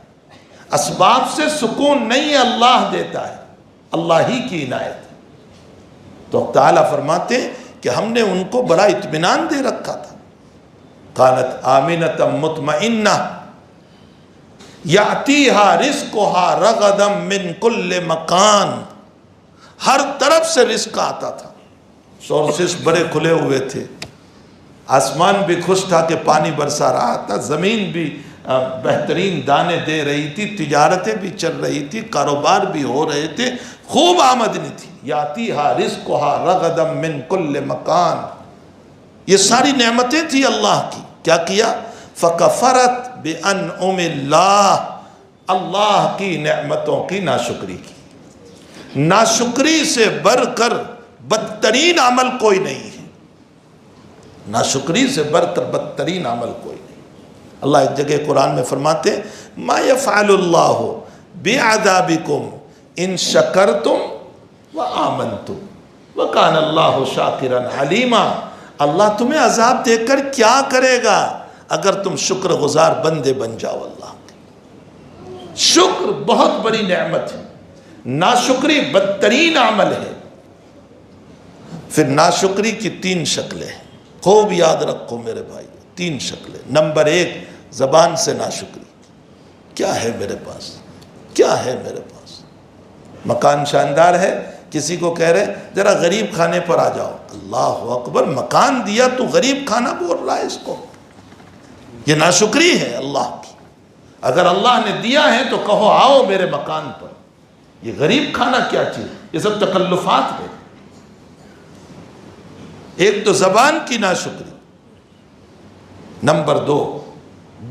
اسباب سے سکون نہیں ہے، اللہ دیتا ہے، اللہ ہی کی عنایت ہے۔ تو تعالیٰ فرماتے ہیں کہ ہم نے ان کو بڑا اطمینان دے رکھا تھا۔ کانت آمنۃ مطمئنہ یاتیہا رزقہا رغدا من کل مکان، ہر طرف سے رزق آتا تھا، سورسز بڑے کھلے ہوئے تھے، آسمان بھی خوش تھا کہ پانی برسا رہا تھا، زمین بھی بہترین دانے دے رہی تھی، تجارتیں بھی چل رہی تھی، کاروبار بھی ہو رہے تھے، خوب آمدنی تھی۔ یاتیہا رزقہا رغدا من کل مکان، یہ ساری نعمتیں تھی اللہ کی۔ کیا کیا؟ فکفرت بانعم اللہ، اللہ کی نعمتوں کی ناشکری کی۔ ناشکری سے بڑھ کر بدترین عمل کوئی نہیں ہے، ناشکری سے بڑھ کر بدترین عمل کوئی نہیں۔ اللہ ایک جگہ قرآن میں فرماتے ہیں ما یفعل اللہ بعذابکم ان شکرتم وآمنتم وکان اللہ شاکرا علیما، اللہ تمہیں عذاب دے کر کیا کرے گا اگر تم شکر گزار بندے بن جاؤ اللہ کے۔ شکر بہت بڑی نعمت ہے، ناشکری بدترین عمل ہے۔ پھر ناشکری کی 3 شکلیں ہیں، خوب یاد رکھو میرے بھائی، 3 شکلیں۔ نمبر 1، زبان سے ناشکری۔ کیا ہے میرے پاس، کیا ہے میرے پاس، مکان شاندار ہے، کسی کو کہہ رہے ذرا غریب کھانے پر آ جاؤ، اللہ اکبر، مکان دیا تو غریب کھانا بول رہا ہے اس کو، یہ ناشکری ہے اللہ کی۔ اگر اللہ نے دیا ہے تو کہو آؤ میرے مکان پر، یہ غریب کھانا کیا چیز، یہ سب تکلفات ہے۔ ایک تو زبان کی ناشکری، نمبر 2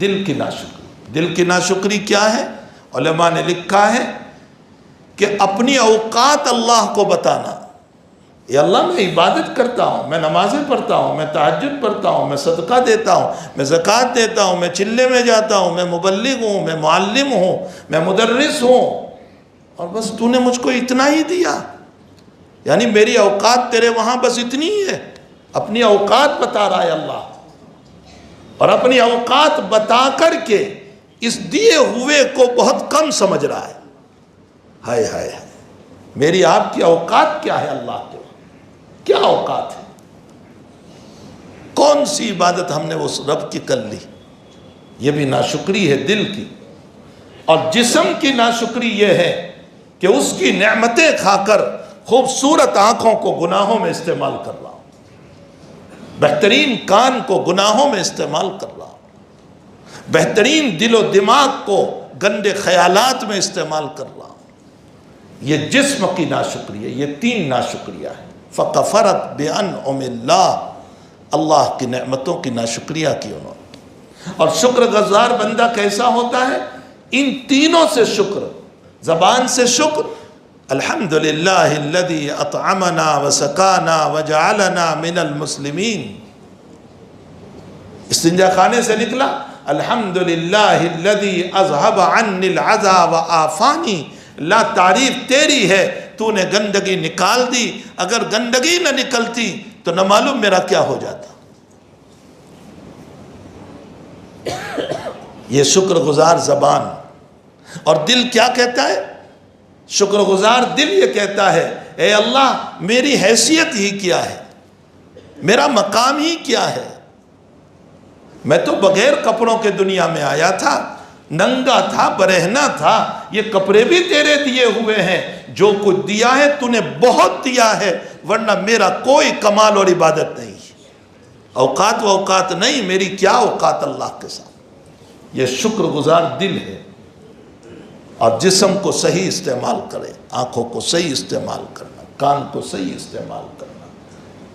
دل کی ناشکری۔ دل کی ناشکری کیا ہے؟ علماء نے لکھا ہے کہ اپنی اوقات اللہ کو بتانا، یا اللہ میں عبادت کرتا ہوں، میں نمازیں پڑھتا ہوں، میں تہجد پڑھتا ہوں، میں صدقہ دیتا ہوں، میں زکوٰۃ دیتا ہوں، میں چلے میں جاتا ہوں، میں مبلغ ہوں، میں معلم ہوں، میں مدرس ہوں، اور بس تو نے مجھ کو اتنا ہی دیا، یعنی میری اوقات تیرے وہاں بس اتنی ہی ہے۔ اپنی اوقات بتا رہا ہے اللہ، اور اپنی اوقات بتا کر کے اس دیے ہوئے کو بہت کم سمجھ رہا ہے۔ ہائے ہائے، میری آپ کی اوقات کیا ہے اللہ کے، کیا اوقات ہے؟ کون سی عبادت ہم نے اس رب کی کر لی؟ یہ بھی ناشکری ہے دل کی۔ اور جسم کی ناشکری یہ ہے کہ اس کی نعمتیں کھا کر خوبصورت آنکھوں کو گناہوں میں استعمال کر رہا ہوں، بہترین کان کو گناہوں میں استعمال کر رہا ہوں، بہترین دل و دماغ کو گندے خیالات میں استعمال کر رہا ہوں۔ یہ جسم کی ناشکری ہے، یہ 3 ناشکریاں ہیں۔ فَكَفَرَتْ بِأَنْعُمِ اللَّهِ، اللہ کی نعمتوں کی ناشکریہ کی انہوں نے۔ اور شکر گزار بندہ کیسا ہوتا ہے؟ ان تینوں سے شکر، زبان سے شکر، الحمدللہ الذی اطعمنا وسقانا وجعلنا من المسلمین، استنجا خانے سے نکلا الحمدللہ الذی اذهب عنی العزا وآفانی، لا تعریف تیری ہے، تو نے گندگی نکال دی، اگر گندگی نہ نکلتی تو نہ معلوم میرا کیا ہو جاتا۔ یہ شکر گزار زبان۔ اور دل کیا کہتا ہے؟ شکر گزار دل یہ کہتا ہے اے اللہ میری حیثیت ہی کیا ہے، میرا مقام ہی کیا ہے، میں تو بغیر کپڑوں کے دنیا میں آیا تھا، ننگا تھا، برہنہ تھا، یہ کپڑے بھی تیرے دیے ہوئے ہیں، جو کچھ دیا ہے تو نے بہت دیا ہے، ورنہ میرا کوئی کمال اور عبادت نہیں، اوقات و اوقات نہیں، میری کیا اوقات اللہ کے ساتھ۔ یہ شکر گزار دل ہے۔ اور جسم کو صحیح استعمال کرے، آنکھوں کو صحیح استعمال کرنا، کان کو صحیح استعمال کرنا،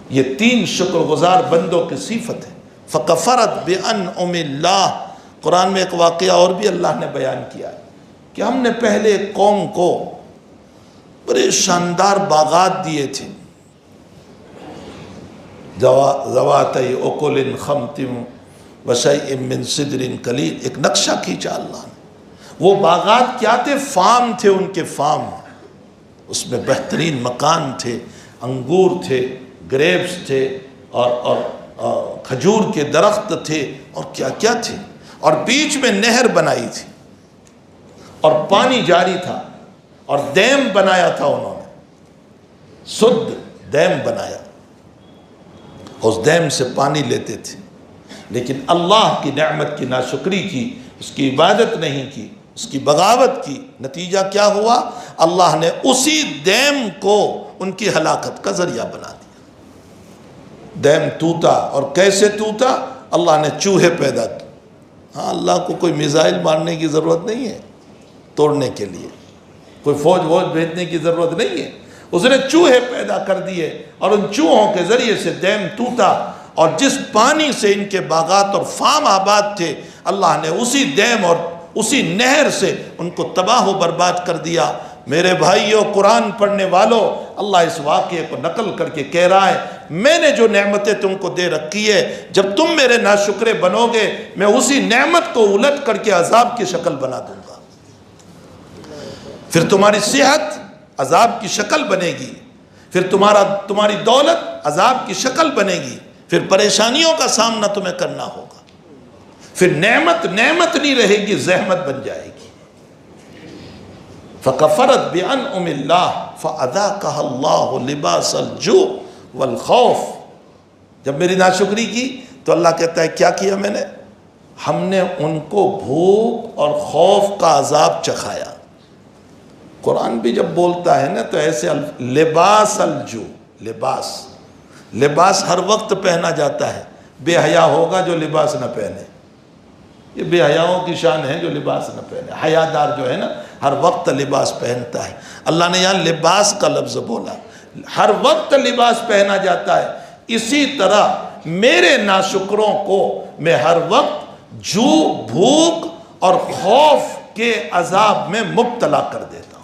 یہ 3 شکر گزار بندوں کی صفت ہے۔ فَكَفَرَتْ بِأَنْعُمِ اللَّهِ، قرآن میں ایک واقعہ اور بھی اللہ نے بیان کیا ہے کہ ہم نے پہلے ایک قوم کو بڑے شاندار باغات دیے تھے، ذواتِ اکل خمط وشیء من صدر قلیل، ایک نقشہ کھینچا اللہ نے۔ وہ باغات کیا تھے؟ فارم تھے ان کے، فارم، اس میں بہترین مکان تھے، انگور تھے، گریپس تھے، اور کھجور کے درخت تھے، اور کیا کیا تھے، اور بیچ میں نہر بنائی تھی، اور پانی جاری تھا، اور ڈیم بنایا تھا انہوں نے، سد ڈیم بنایا، اس دیم سے پانی لیتے تھے، لیکن اللہ کی نعمت کی ناشکری کی، اس کی عبادت نہیں کی، اس کی بغاوت کی، نتیجہ کیا ہوا؟ اللہ نے اسی دیم کو ان کی ہلاکت کا ذریعہ بنا دیا۔ دیم ٹوٹا، اور کیسے ٹوٹا؟ اللہ نے چوہے پیدا کیے۔ ہاں، اللہ کو کوئی میزائل مارنے کی ضرورت نہیں ہے توڑنے کے لیے، کوئی فوج بھیجنے کی ضرورت نہیں ہے، اس نے چوہے پیدا کر دیے اور ان چوہوں کے ذریعے سے دیم ٹوٹا، اور جس پانی سے ان کے باغات اور فارم آباد تھے، اللہ نے اسی دیم اور اسی نہر سے ان کو تباہ و برباد کر دیا۔ میرے بھائیوں، قرآن پڑھنے والوں، اللہ اس واقعے کو نقل کر کے کہہ رہا ہے، میں نے جو نعمتیں تم کو دے رکھی ہے، جب تم میرے ناشکرے بنو گے، میں اسی نعمت کو الٹ کر کے عذاب کی شکل بنا دوں گا۔ پھر تمہاری صحت عذاب کی شکل بنے گی، پھر تمہاری دولت عذاب کی شکل بنے گی، پھر پریشانیوں کا سامنا تمہیں کرنا ہوگا، پھر نعمت نہیں رہے گی، زحمت بن جائے گی۔ فَكَفَرَتْ بِأَنْعُمِ اللَّهِ فَأَذَاقَهَا اللَّهُ لِبَاسَ الْجُوعِ وَالْخَوْفِ۔ جب میری ناشکری کی تو اللہ کہتا ہے کیا کیا میں نے؟ ہم نے ان کو بھوک اور خوف کا عذاب چکھایا۔ قرآن بھی جب بولتا ہے نا تو ایسے لباس الجوع، لباس ہر وقت پہنا جاتا ہے۔ بے حیا ہوگا جو لباس نہ پہنے، یہ بے حیاؤں کی شان ہے جو لباس نہ پہنے۔ حیادار جو ہے نا ہر وقت لباس پہنتا ہے۔ اللہ نے یہاں لباس کا لفظ بولا، ہر وقت لباس پہنا جاتا ہے۔ اسی طرح میرے ناشکروں کو میں ہر وقت جو بھوک اور خوف کے عذاب میں مبتلا کر دیتا ہوں۔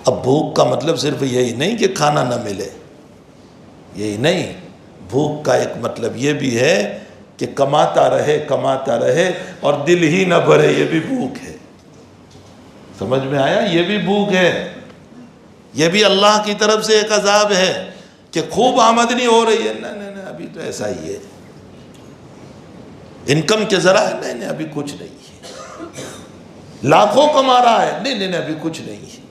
اب بھوک کا مطلب صرف یہی نہیں کہ کھانا نہ ملے، یہی نہیں، بھوک کا ایک مطلب یہ بھی ہے کہ کماتا رہے اور دل ہی نہ بھرے، یہ بھی بھوک ہے۔ سمجھ میں آیا؟ یہ بھی بھوک ہے، یہ بھی اللہ کی طرف سے ایک عذاب ہے کہ خوب آمدنی ہو رہی ہے، نہیں ابھی تو ایسا ہی ہے، انکم کے ذرائع نہیں ابھی کچھ نہیں ہے، لاکھوں کما رہا ہے، نہیں ابھی کچھ نہیں ہے،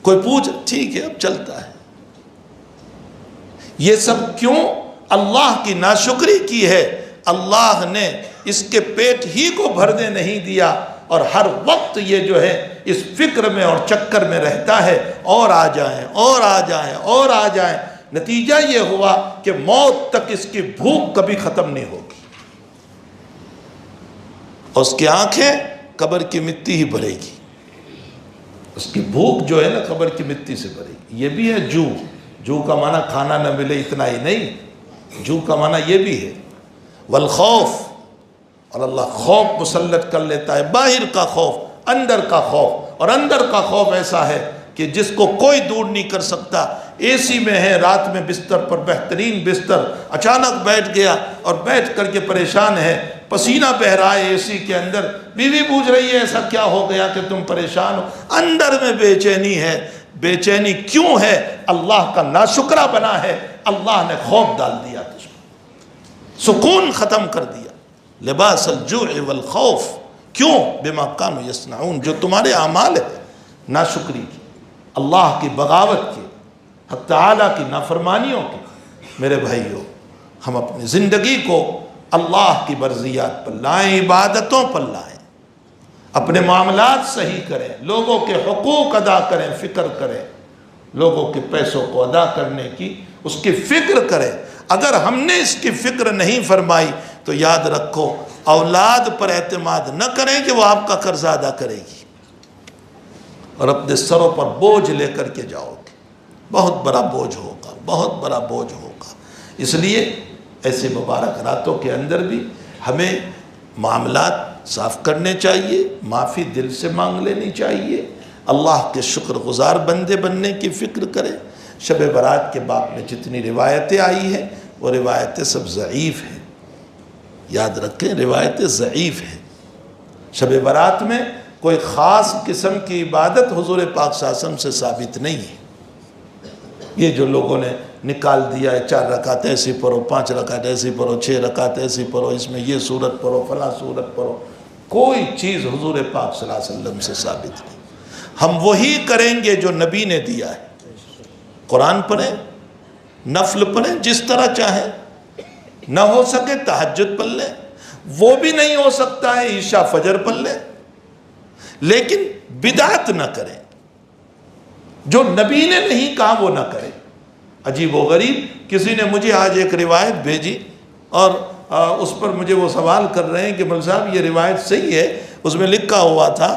کوئی پوچھ ٹھیک ہے اب چلتا ہے۔ یہ سب کیوں؟ اللہ کی ناشکری کی ہے۔ اللہ نے اس کے پیٹ ہی کو بھرنے نہیں دیا، اور ہر وقت یہ جو ہے اس فکر میں اور چکر میں رہتا ہے، اور آ جائیں۔ نتیجہ یہ ہوا کہ موت تک اس کی بھوک کبھی ختم نہیں ہوگی، اور اس کی آنکھیں قبر کی مٹی ہی بھرے گی، اس کی بھوک جو ہے نا قبر کی مٹی سے بھرے گی۔ یہ بھی ہے جو کا معنی کھانا نہ ملے اتنا ہی نہیں، جو کا معنی یہ بھی ہے والخوف، اور اللہ خوف مسلط کر لیتا ہے، باہر کا خوف، اندر کا خوف، اور اندر کا خوف ایسا ہے کہ جس کو کوئی دور نہیں کر سکتا۔ اے سی میں ہے، رات میں بستر پر بہترین بستر، اچانک بیٹھ گیا اور بیٹھ کر کے پریشان ہے، پسینہ بہہ رہا ہے اے سی کے اندر، بیوی پوچھ رہی ہے ایسا کیا ہو گیا کہ تم پریشان ہو؟ اندر میں بے چینی ہے۔ بے چینی کیوں ہے؟ اللہ کا ناشکرہ بنا ہے، اللہ نے خوف ڈال دیا تجھ کو، سکون ختم کر دیا۔ لباس الجوع والخوف، کیوں؟ بما کانوا یصنعون، جو تمہارے اعمال ہے ناشکری کی، اللہ کی بغاوت کی، حق تعالیٰ کی نافرمانیوں کی۔ میرے بھائیوں، ہم اپنی زندگی کو اللہ کی مرضیات پر لائیں، عبادتوں پر لائیں، اپنے معاملات صحیح کریں، لوگوں کے حقوق ادا کریں، فکر کریں، لوگوں کے پیسوں کو ادا کرنے کی اس کی فکر کریں۔ اگر ہم نے اس کی فکر نہیں فرمائی تو یاد رکھو، اولاد پر اعتماد نہ کریں کہ وہ آپ کا قرض ادا کرے گی، اور اپنے سروں پر بوجھ لے کر کے جاؤ گے، بہت بڑا بوجھ ہوگا، بہت بڑا بوجھ ہوگا۔ اس لیے ایسے مبارک راتوں کے اندر بھی ہمیں معاملات صاف کرنے چاہیے، معافی دل سے مانگ لینی چاہیے، اللہ کے شکر گزار بندے بننے کی فکر کریں۔ شب برات کے باب میں جتنی روایتیں آئی ہیں وہ روایتیں سب ضعیف ہیں، یاد رکھیں روایتیں ضعیف ہیں۔ شب برات میں کوئی خاص قسم کی عبادت حضور پاک صلی اللہ علیہ وسلم سے ثابت نہیں ہے۔ یہ جو لوگوں نے نکال دیا ہے 4 رکعت ایسی پڑھو، 5 رکعت ایسی پڑھو، 6 رکعت ایسی پڑھو، اس میں یہ سورت پڑھو، فلاں سورت پڑھو، کوئی چیز حضور پاک صلی اللہ علیہ وسلم سے ثابت نہیں۔ ہم وہی کریں گے جو نبی نے دیا ہے۔ قرآن پڑھیں، نفل پڑھیں جس طرح چاہیں، نہ ہو سکے تہجد پڑھ لیں، وہ بھی نہیں ہو سکتا ہے عشاء فجر پڑھ لیں، لیکن بدعت نہ کریں، جو نبی نے نہیں کہا وہ نہ کریں۔ عجیب و غریب کسی نے مجھے آج ایک روایت بھیجی اور اس پر مجھے وہ سوال کر رہے ہیں کہ مول صاحب یہ روایت صحیح ہے؟ اس میں لکھا ہوا تھا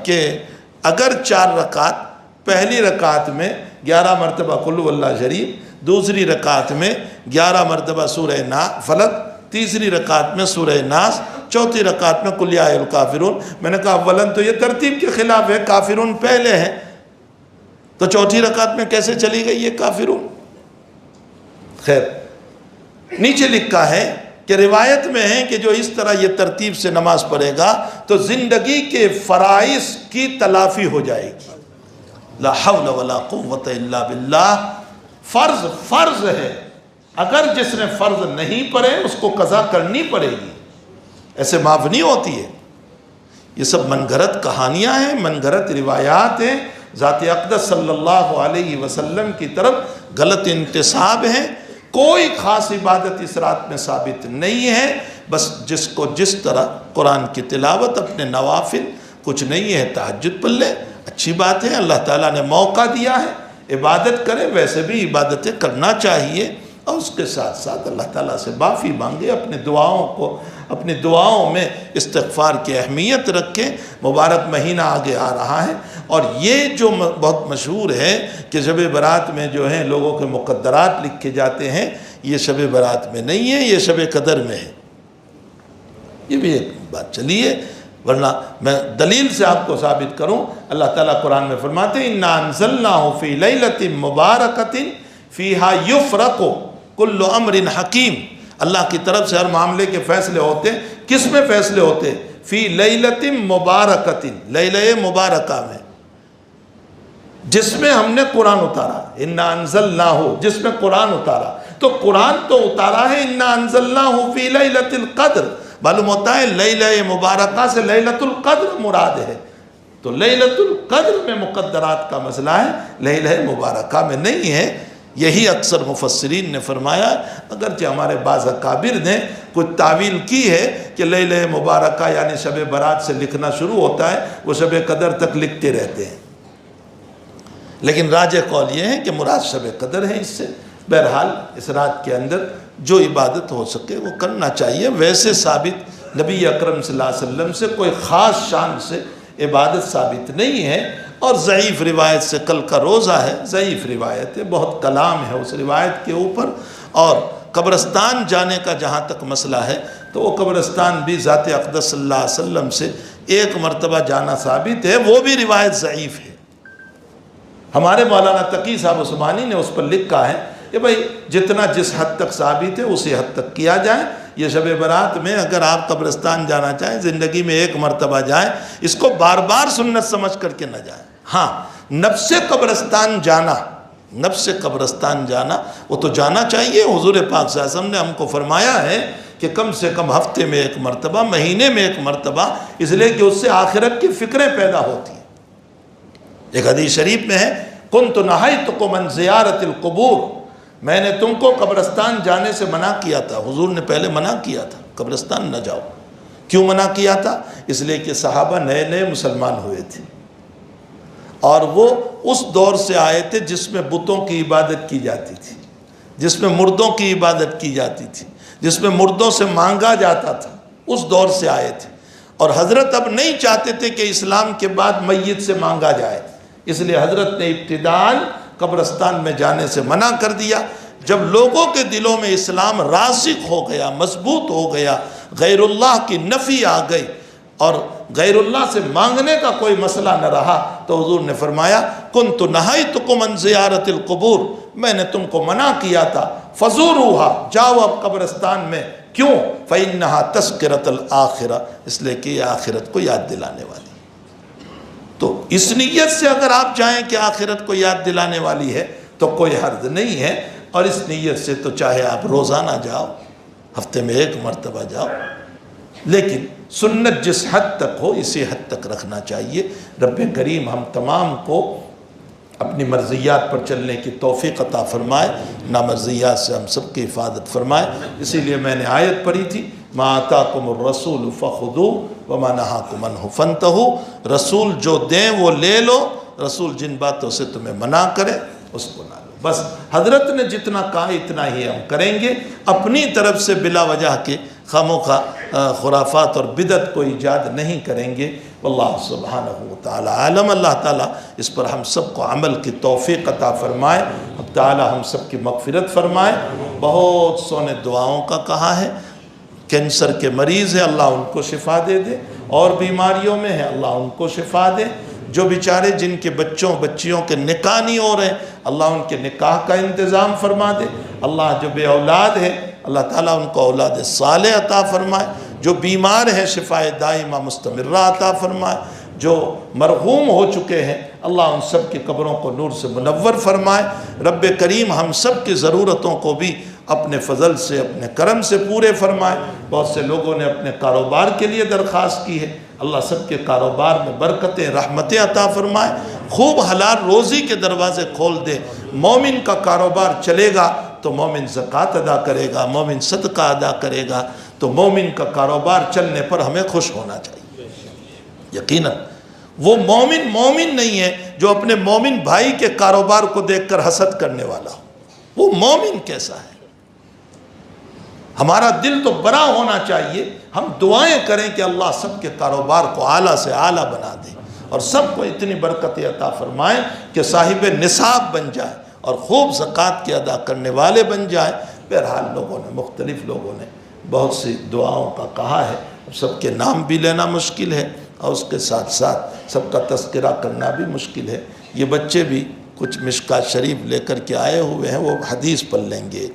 کہ اگر 4 رکعت، پہلی رکعت میں 11 مرتبہ قل هو اللہ شریف، دوسری رکعت میں 11 مرتبہ سورہ فلق، تیسری رکعت میں سورہ ناس، چوتھی رکعت میں قل یا ایھا الکافرون۔ میں نے کہا اولاً تو یہ ترتیب کے خلاف ہے، کافرون پہلے ہے، تو چوتھی رکعت میں کیسے چلی گئی یہ کافرون؟ خیر، نیچے لکھا ہے کہ روایت میں ہے کہ جو اس طرح یہ ترتیب سے نماز پڑھے گا تو زندگی کے فرائض کی تلافی ہو جائے گی۔ لا حول ولا قوت الا باللہ۔ فرض ہے، اگر جس نے فرض نہیں پڑھے اس کو قضا کرنی پڑے گی، ایسے معاف نہیں ہوتی ہے۔ یہ سب من گھڑت کہانیاں ہیں، من گھڑت روایات ہیں، ذات اقدس صلی اللہ علیہ وسلم کی طرف غلط انتساب ہے۔ کوئی خاص عبادت اس رات میں ثابت نہیں ہے، بس جس کو جس طرح قرآن کی تلاوت، اپنے نوافل، کچھ نہیں ہے تہجد پڑھ لے، اچھی بات ہے، اللہ تعالیٰ نے موقع دیا ہے، عبادت کرے، ویسے بھی عبادتیں کرنا چاہیے، اور اس کے ساتھ ساتھ اللہ تعالیٰ سے معافی مانگے، اپنی دعاؤں میں استغفار کی اہمیت رکھیں۔ مبارک مہینہ آگے آ رہا ہے، اور یہ جو بہت مشہور ہے کہ شب برات میں جو ہیں لوگوں کے مقدرات لکھے جاتے ہیں، یہ شب برات میں نہیں ہے، یہ شب قدر میں ہے۔ یہ بھی ایک بات چلیے، ورنہ میں دلیل سے آپ کو ثابت کروں، اللہ تعالیٰ قرآن میں فرماتے ہیں اِنَّا أَنزَلْنَاهُ فِي لَيْلَةٍ مُبَارَكَةٍ فِيهَا يُفْرَقُ كُلُّ أَمْرٍ حَكِيمٍ۔ اللہ کی طرف سے ہر معاملے کے فیصلے ہوتے ہیں۔ کس میں فیصلے ہوتے ہیں؟ فی لیلۃ مبارکۃ، لیلہ مبارکہ میں، جس میں ہم نے قرآن اتارا، انا انزلناہ، جس میں قرآن اتارا۔ تو قرآن تو اتارا ہے انا انزلناہ فی لیلۃ القدر، معلوم ہوتا ہے لیلہ مبارکہ سے لیلۃ القدر مراد ہے، تو لیلۃ القدر میں مقدرات کا مسئلہ ہے، لیلہ مبارکہ میں نہیں ہے۔ یہی اکثر مفسرین نے فرمایا، اگرچہ ہمارے بعض اکابر نے کچھ تعویل کی ہے کہ لیلہ مبارکہ یعنی شب برات سے لکھنا شروع ہوتا ہے، وہ شب قدر تک لکھتے رہتے ہیں، لیکن راجح قول یہ ہے کہ مراد شب قدر ہے اس سے۔ بہرحال اس رات کے اندر جو عبادت ہو سکے وہ کرنا چاہیے۔ ویسے ثابت نبی اکرم صلی اللہ علیہ وسلم سے کوئی خاص شان سے عبادت ثابت نہیں ہے، اور ضعیف روایت سے کل کا روزہ ہے، ضعیف روایت ہے، بہت کلام ہے اس روایت کے اوپر۔ اور قبرستان جانے کا جہاں تک مسئلہ ہے تو وہ قبرستان بھی ذات اقدس صلی اللہ علیہ وسلم سے 1 مرتبہ جانا ثابت ہے، وہ بھی روایت ضعیف ہے۔ ہمارے مولانا تقی صاحب عثمانی نے اس پر لکھا ہے کہ بھئی جتنا جس حد تک ثابت ہے اسی حد تک کیا جائے۔ یہ شب برات میں اگر آپ قبرستان جانا چاہیں، زندگی میں 1 مرتبہ جائیں، اس کو بار بار سنت سمجھ کر کے نہ جائیں۔ ہاں، نفس قبرستان جانا وہ تو جانا چاہیے۔ حضور پاک صلی اللہ علیہ وسلم نے ہم کو فرمایا ہے کہ کم سے کم ہفتے میں 1 مرتبہ، مہینے میں 1 مرتبہ، اس لیے کہ اس سے آخرت کی فکریں پیدا ہوتی ہیں۔ ایک حدیث شریف میں ہے کُنْتُ نَهَيْتُكُمْ عَنْ زِيَارَةِ الْقُبُورِ، میں نے تم کو قبرستان جانے سے منع کیا تھا۔ حضور نے پہلے منع کیا تھا قبرستان نہ جاؤ۔ کیوں منع کیا تھا؟ اس لیے کہ صحابہ نئے نئے مسلمان ہوئے تھے، اور وہ اس دور سے آئے تھے جس میں بتوں کی عبادت کی جاتی تھی، جس میں مردوں کی عبادت کی جاتی تھی، جس میں مردوں سے مانگا جاتا تھا، اس دور سے آئے تھے۔ اور حضرت اب نہیں چاہتے تھے کہ اسلام کے بعد میت سے مانگا جائے، اس لیے حضرت نے ابتداءً قبرستان میں جانے سے منع کر دیا۔ جب لوگوں کے دلوں میں اسلام راسخ ہو گیا، مضبوط ہو گیا، غیر اللہ کی نفی آ گئی اور غیر اللہ سے مانگنے کا کوئی مسئلہ نہ رہا، تو حضور نے فرمایا کُنْتُ نَهَيْتُكُمْ عَنْ زِيَارَةِ الْقُبُورِ، میں نے تم کو منع کیا تھا، فَزُورُوهَا، جاؤ اب قبرستان میں۔ کیوں؟ فَإِنَّهَا تَذْكِرَةُ الْآخِرَةِ، اس لیے کہ یہ آخرت کو یاد دلانے والی۔ تو اس نیت سے اگر آپ چاہیں کہ آخرت کو یاد دلانے والی ہے تو کوئی حرج نہیں ہے، اور اس نیت سے تو چاہے آپ روزانہ جاؤ، ہفتے میں 1 مرتبہ جاؤ، لیکن سنت جس حد تک ہو اسی حد تک رکھنا چاہیے۔ رب کریم ہم تمام کو اپنی مرضیات پر چلنے کی توفیق عطا فرمائے، نامرضیات سے ہم سب کی حفاظت فرمائے۔ اسی لیے میں نے آیت پڑھی تھی، ما آتاکم الرسول فخذوہ وما نہاکم عنہ فانتہوا، رسول جو دیں وہ لے لو، رسول جن باتوں سے تمہیں منع کرے اس کو نہ لو۔ بس حضرت نے جتنا کہا اتنا ہی ہم کریں گے، اپنی طرف سے بلا وجہ کے خواہ خرافات اور بدعت کو ایجاد نہیں کریں گے۔ واللہ سبحانہ وتعالی عالم۔ اللہ تعالیٰ اس پر ہم سب کو عمل کی توفیق عطا فرمائے، اب تعالیٰ ہم سب کی مغفرت فرمائے۔ بہت سو نے دعاؤں کا کہا ہے، کینسر کے مریض ہیں اللہ ان کو شفا دے دے، اور بیماریوں میں ہے اللہ ان کو شفا دے، جو بیچارے جن کے بچوں بچیوں کے نکاح نہیں ہو رہے اللہ ان کے نکاح کا انتظام فرما دے، اللہ جو بے اولاد ہے اللہ تعالیٰ ان کو اولاد صالح عطا فرمائے، جو بیمار ہیں شفاء دائمہ مستمرہ عطا فرمائے، جو مرحوم ہو چکے ہیں اللہ ان سب کی قبروں کو نور سے منور فرمائے۔ رب کریم ہم سب کی ضرورتوں کو بھی اپنے فضل سے اپنے کرم سے پورے فرمائے۔ بہت سے لوگوں نے اپنے کاروبار کے لیے درخواست کی ہے، اللہ سب کے کاروبار میں برکتیں رحمتیں عطا فرمائے، خوب حلال روزی کے دروازے کھول دے۔ مومن کا کاروبار چلے گا تو مومن زکوٰۃ ادا کرے گا، مومن صدقہ ادا کرے گا، تو مومن کا کاروبار چلنے پر ہمیں خوش ہونا چاہیے۔ یقیناً وہ مومن نہیں ہے جو اپنے مومن بھائی کے کاروبار کو دیکھ کر حسد کرنے والا ہو، وہ مومن کیسا ہے؟ ہمارا دل تو بڑا ہونا چاہیے، ہم دعائیں کریں کہ اللہ سب کے کاروبار کو اعلیٰ سے اعلیٰ بنا دے اور سب کو اتنی برکت عطا فرمائے کہ صاحب نصاب بن جائے اور خوب زکوٰۃ کے ادا کرنے والے بن جائے۔ بہرحال مختلف لوگوں نے بہت سی دعاؤں کا کہا ہے، سب کے نام بھی لینا مشکل ہے اور اس کے ساتھ ساتھ سب کا تذکرہ کرنا بھی مشکل ہے۔ یہ بچے بھی کچھ مشکوٰۃ شریف لے کر کے آئے ہوئے ہیں، وہ حدیث پڑھ لیں گے۔